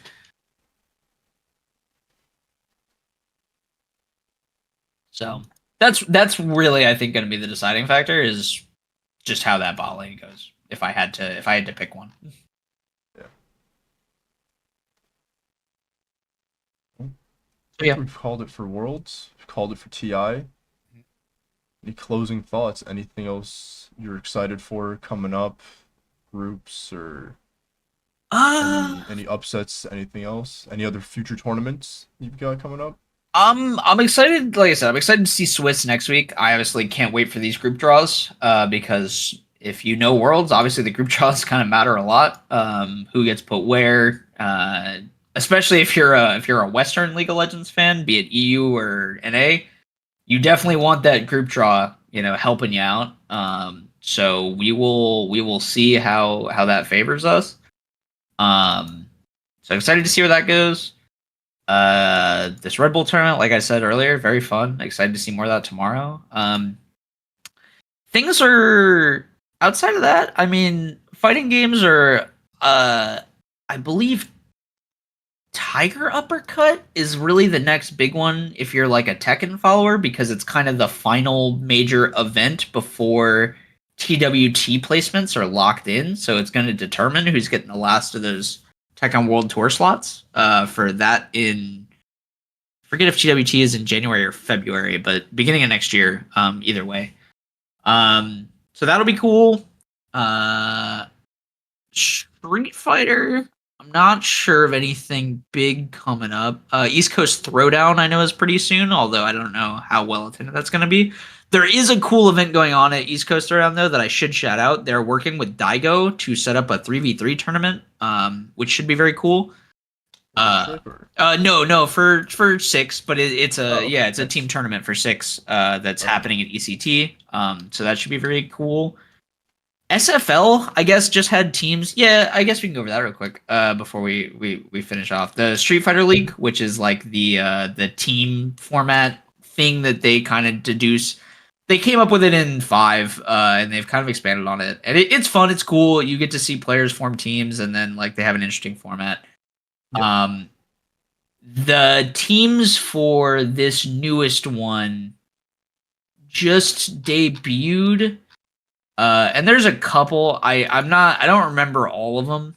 So that's really, I think, going to be the deciding factor is just how that bot lane goes. If I had to pick one. Yeah. Yeah. We've called it for Worlds. We've called it for TI. Any closing thoughts? Anything else you're excited for coming up? Groups or any upsets? Anything else? Any other future tournaments you've got coming up? I'm excited. Like I said, I'm excited to see Swiss next week. I obviously can't wait for these group draws. Because if you know Worlds, obviously the group draws kind of matter a lot. Who gets put where? Especially if you're a Western League of Legends fan, be it EU or NA, you definitely want that group draw, helping you out. So we will see how that favors us. So excited to see where that goes. This Red Bull tournament, like I said earlier, very fun. Excited to see more of that tomorrow. Things are outside of that. I mean, fighting games are, I believe, Tiger Uppercut is really the next big one if you're like a Tekken follower, because it's kind of the final major event before TWT placements are locked in. So it's going to determine who's getting the last of those Tekken World Tour slots. For that forget if TWT is in January or February, but beginning of next year, either way. So that'll be cool. Street Fighter, I'm not sure of anything big coming up. East Coast Throwdown, I know, is pretty soon, although I don't know how well attended that's going to be. There is a cool event going on at East Coast Throwdown, though, that I should shout out. They're working with Daigo to set up a 3v3 tournament, which should be very cool. No, for 6, but it's a team tournament for 6 that's happening at ECT. So that should be very cool. SFL, I guess, just had teams. Yeah, I guess we can go over that real quick before we finish off. The Street Fighter League, which is like the team format thing that they kind of deduce. They came up with it in 5, and they've kind of expanded on it. And it's fun. It's cool. You get to see players form teams, and then like they have an interesting format. Yep. The teams for this newest one just debuted. And there's a couple. I don't remember all of them.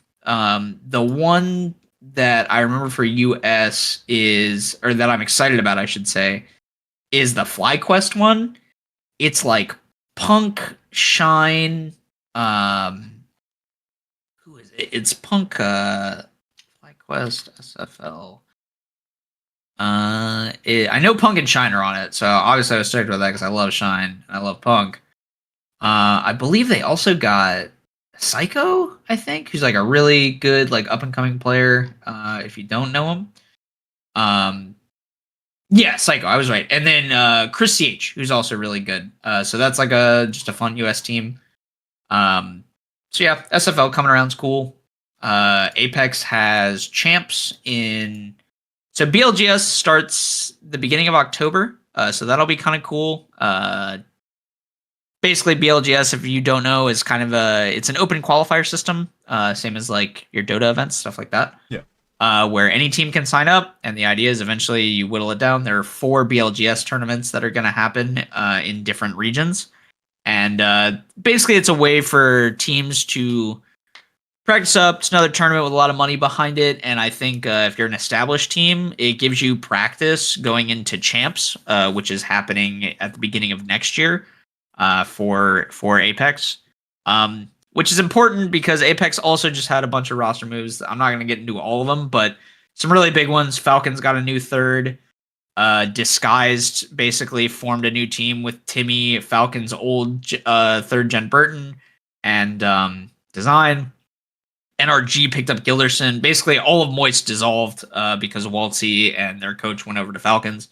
The one that I remember for US or that I'm excited about, I should say, is the FlyQuest one. It's like Punk, Shine, who is it? It's Punk, FlyQuest, SFL. I know Punk and Shine are on it, so obviously I was stoked with that because I love Shine and I love Punk. I believe they also got Psycho, I think, who's like a really good, like, up and coming player. If you don't know him, yeah, Psycho, I was right. And then Chris CH, who's also really good. So that's like just a fun US team. So yeah, SFL coming around's cool. Apex has champs in. So BLGS starts the beginning of October. So that'll be kind of cool. Basically, BLGS, if you don't know, is kind of it's an open qualifier system, same as like your Dota events, stuff like that. Yeah. Where any team can sign up, and the idea is eventually you whittle it down. There are 4 BLGS tournaments that are going to happen in different regions, and basically it's a way for teams to practice up. It's another tournament with a lot of money behind it, and I think if you're an established team, it gives you practice going into champs, which is happening at the beginning of next year. For Apex, which is important because Apex also just had a bunch of roster moves. I'm not going to get into all of them, but some really big ones. Falcons got a new third. Disguised basically formed a new team with Timmy, Falcon's old 3rd gen Burton, and Design. NRG picked up Gilderson. Basically, all of Moist dissolved because of Waltzy and their coach went over to Falcons.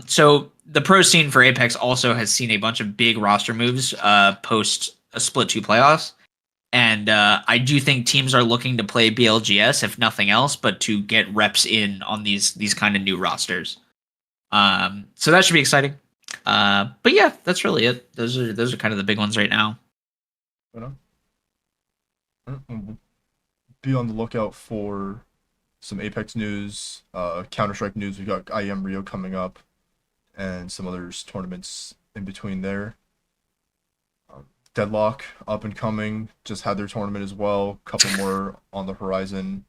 So the pro scene for Apex also has seen a bunch of big roster moves post a split 2 playoffs. And I do think teams are looking to play BLGS, if nothing else, but to get reps in on these kind of new rosters. So that should be exciting. But yeah, that's really it. Those are kind of the big ones right now. Be on the lookout for some Apex news, Counter-Strike news. We got IEM Rio coming up, and some others tournaments in between there. Deadlock up and coming, just had their tournament as well. Couple more on the horizon.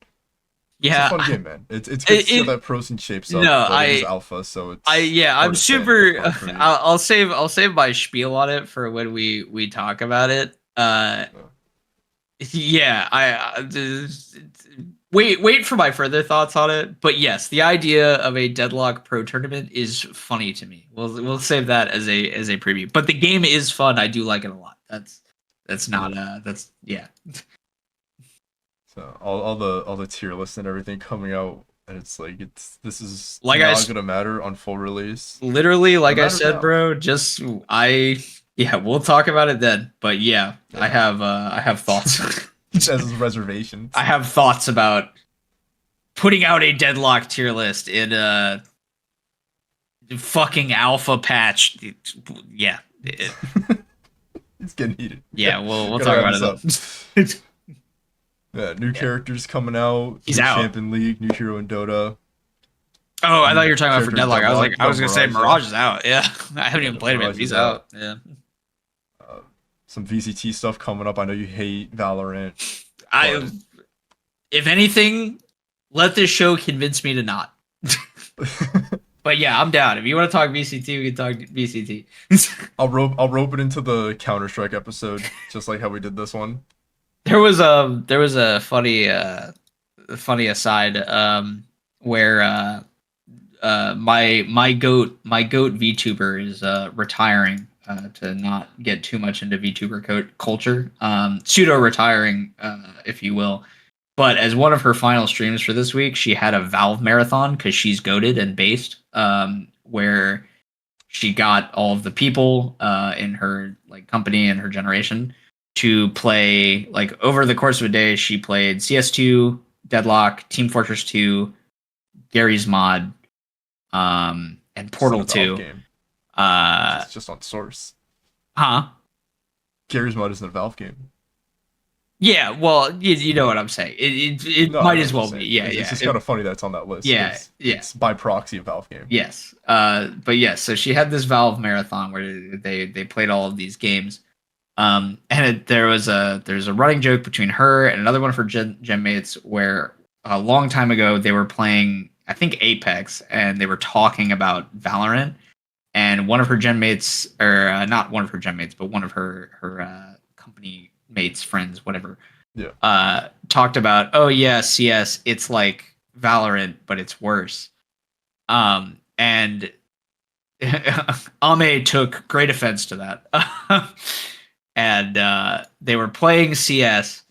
Yeah, it's a fun game, man. It's good to see how that pro scene shapes up. No, but it is alpha, so it's I'm super. I'll save my spiel on it for when we talk about it. Yeah, wait for my further thoughts on it. But yes, the idea of a Deadlock Pro tournament is funny to me. We'll save that as a preview. But the game is fun. I do like it a lot. That's not that's yeah. So all the tier lists and everything coming out, and it's like this is like not gonna matter on full release. Literally, like I said, bro. Yeah, we'll talk about it then. But yeah. I have thoughts. As reservations. I have thoughts about putting out a Deadlock tier list in a fucking alpha patch. Yeah. It's getting heated. Yeah, we'll talk about it. Yeah, new characters coming out. He's out. Champion League, new hero in Dota. Oh, I thought you were talking about for Deadlock. I was gonna say Mirage is out. Yeah, I haven't even played him yet. He's out. Yeah. Some VCT stuff coming up. I know you hate Valorant. If anything, let this show convince me to not. But yeah, I'm down. If you want to talk VCT, we can talk VCT. I'll rope it into the Counter-Strike episode, just like how we did this one. There was a funny aside where my goat VTuber is retiring to not get too much into VTuber culture, pseudo retiring, if you will. But as one of her final streams for this week, she had a Valve marathon because she's goated and based, where she got all of the people in her company and her generation to play over the course of a day. She played CS2, Deadlock, Team Fortress 2, Gary's Mod, and Portal 2. It's just on Source. Huh? Gary's Mod isn't a Valve game. Yeah, well, you know what I'm saying. It might as well be. Yeah, it's just kind of funny that it's on that list. Yeah, it's by proxy a Valve game. Yes. But yes, so she had this Valve marathon where they played all of these games. And there's a running joke between her and another one of her gen mates where a long time ago they were playing, I think, Apex, and they were talking about Valorant. And one of her gen mates, or not one of her gen mates, but one of her company mates, friends, whatever, talked about, oh yeah, CS, it's like Valorant, but it's worse. And Ame took great offense to that. And they were playing CS,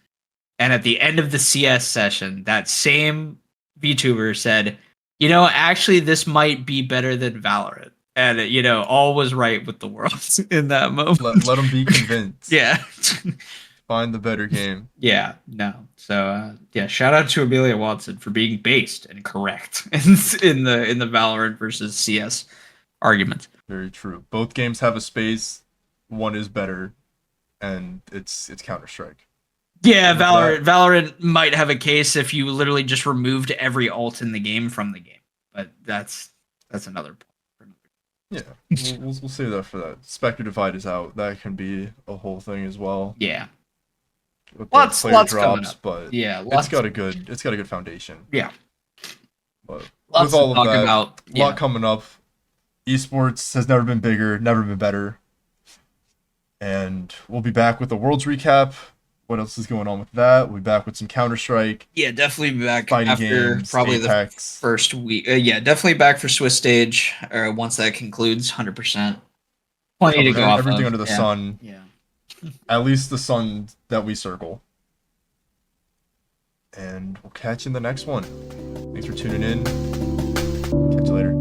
and at the end of the CS session, that same VTuber said, actually, this might be better than Valorant. And, all was right with the world in that moment. Let them be convinced. Yeah. Find the better game. Yeah, no. So, shout out to Amelia Watson for being based and correct in the Valorant versus CS argument. Very true. Both games have a space. One is better, and it's Counter-Strike. Yeah, Valorant might have a case if you literally just removed every ult in the game from the game, but that's another point. Yeah, we'll save that for that. Spectre Divide is out. That can be a whole thing as well. Yeah, with lots drops, coming up. But yeah, it's got a good foundation. Yeah, but lots with all to of talk that, about. A lot coming up. Esports has never been bigger, never been better, and we'll be back with the Worlds recap. What else is going on with that? We'll be back with some Counter-Strike. Yeah, definitely back fighting after games, probably Apex. The first week. Yeah, definitely back for Swiss stage once that concludes, 100%. Plenty to go off everything of. under the sun. Yeah. At least the sun that we circle. And we'll catch you in the next one. Thanks for tuning in. Catch you later.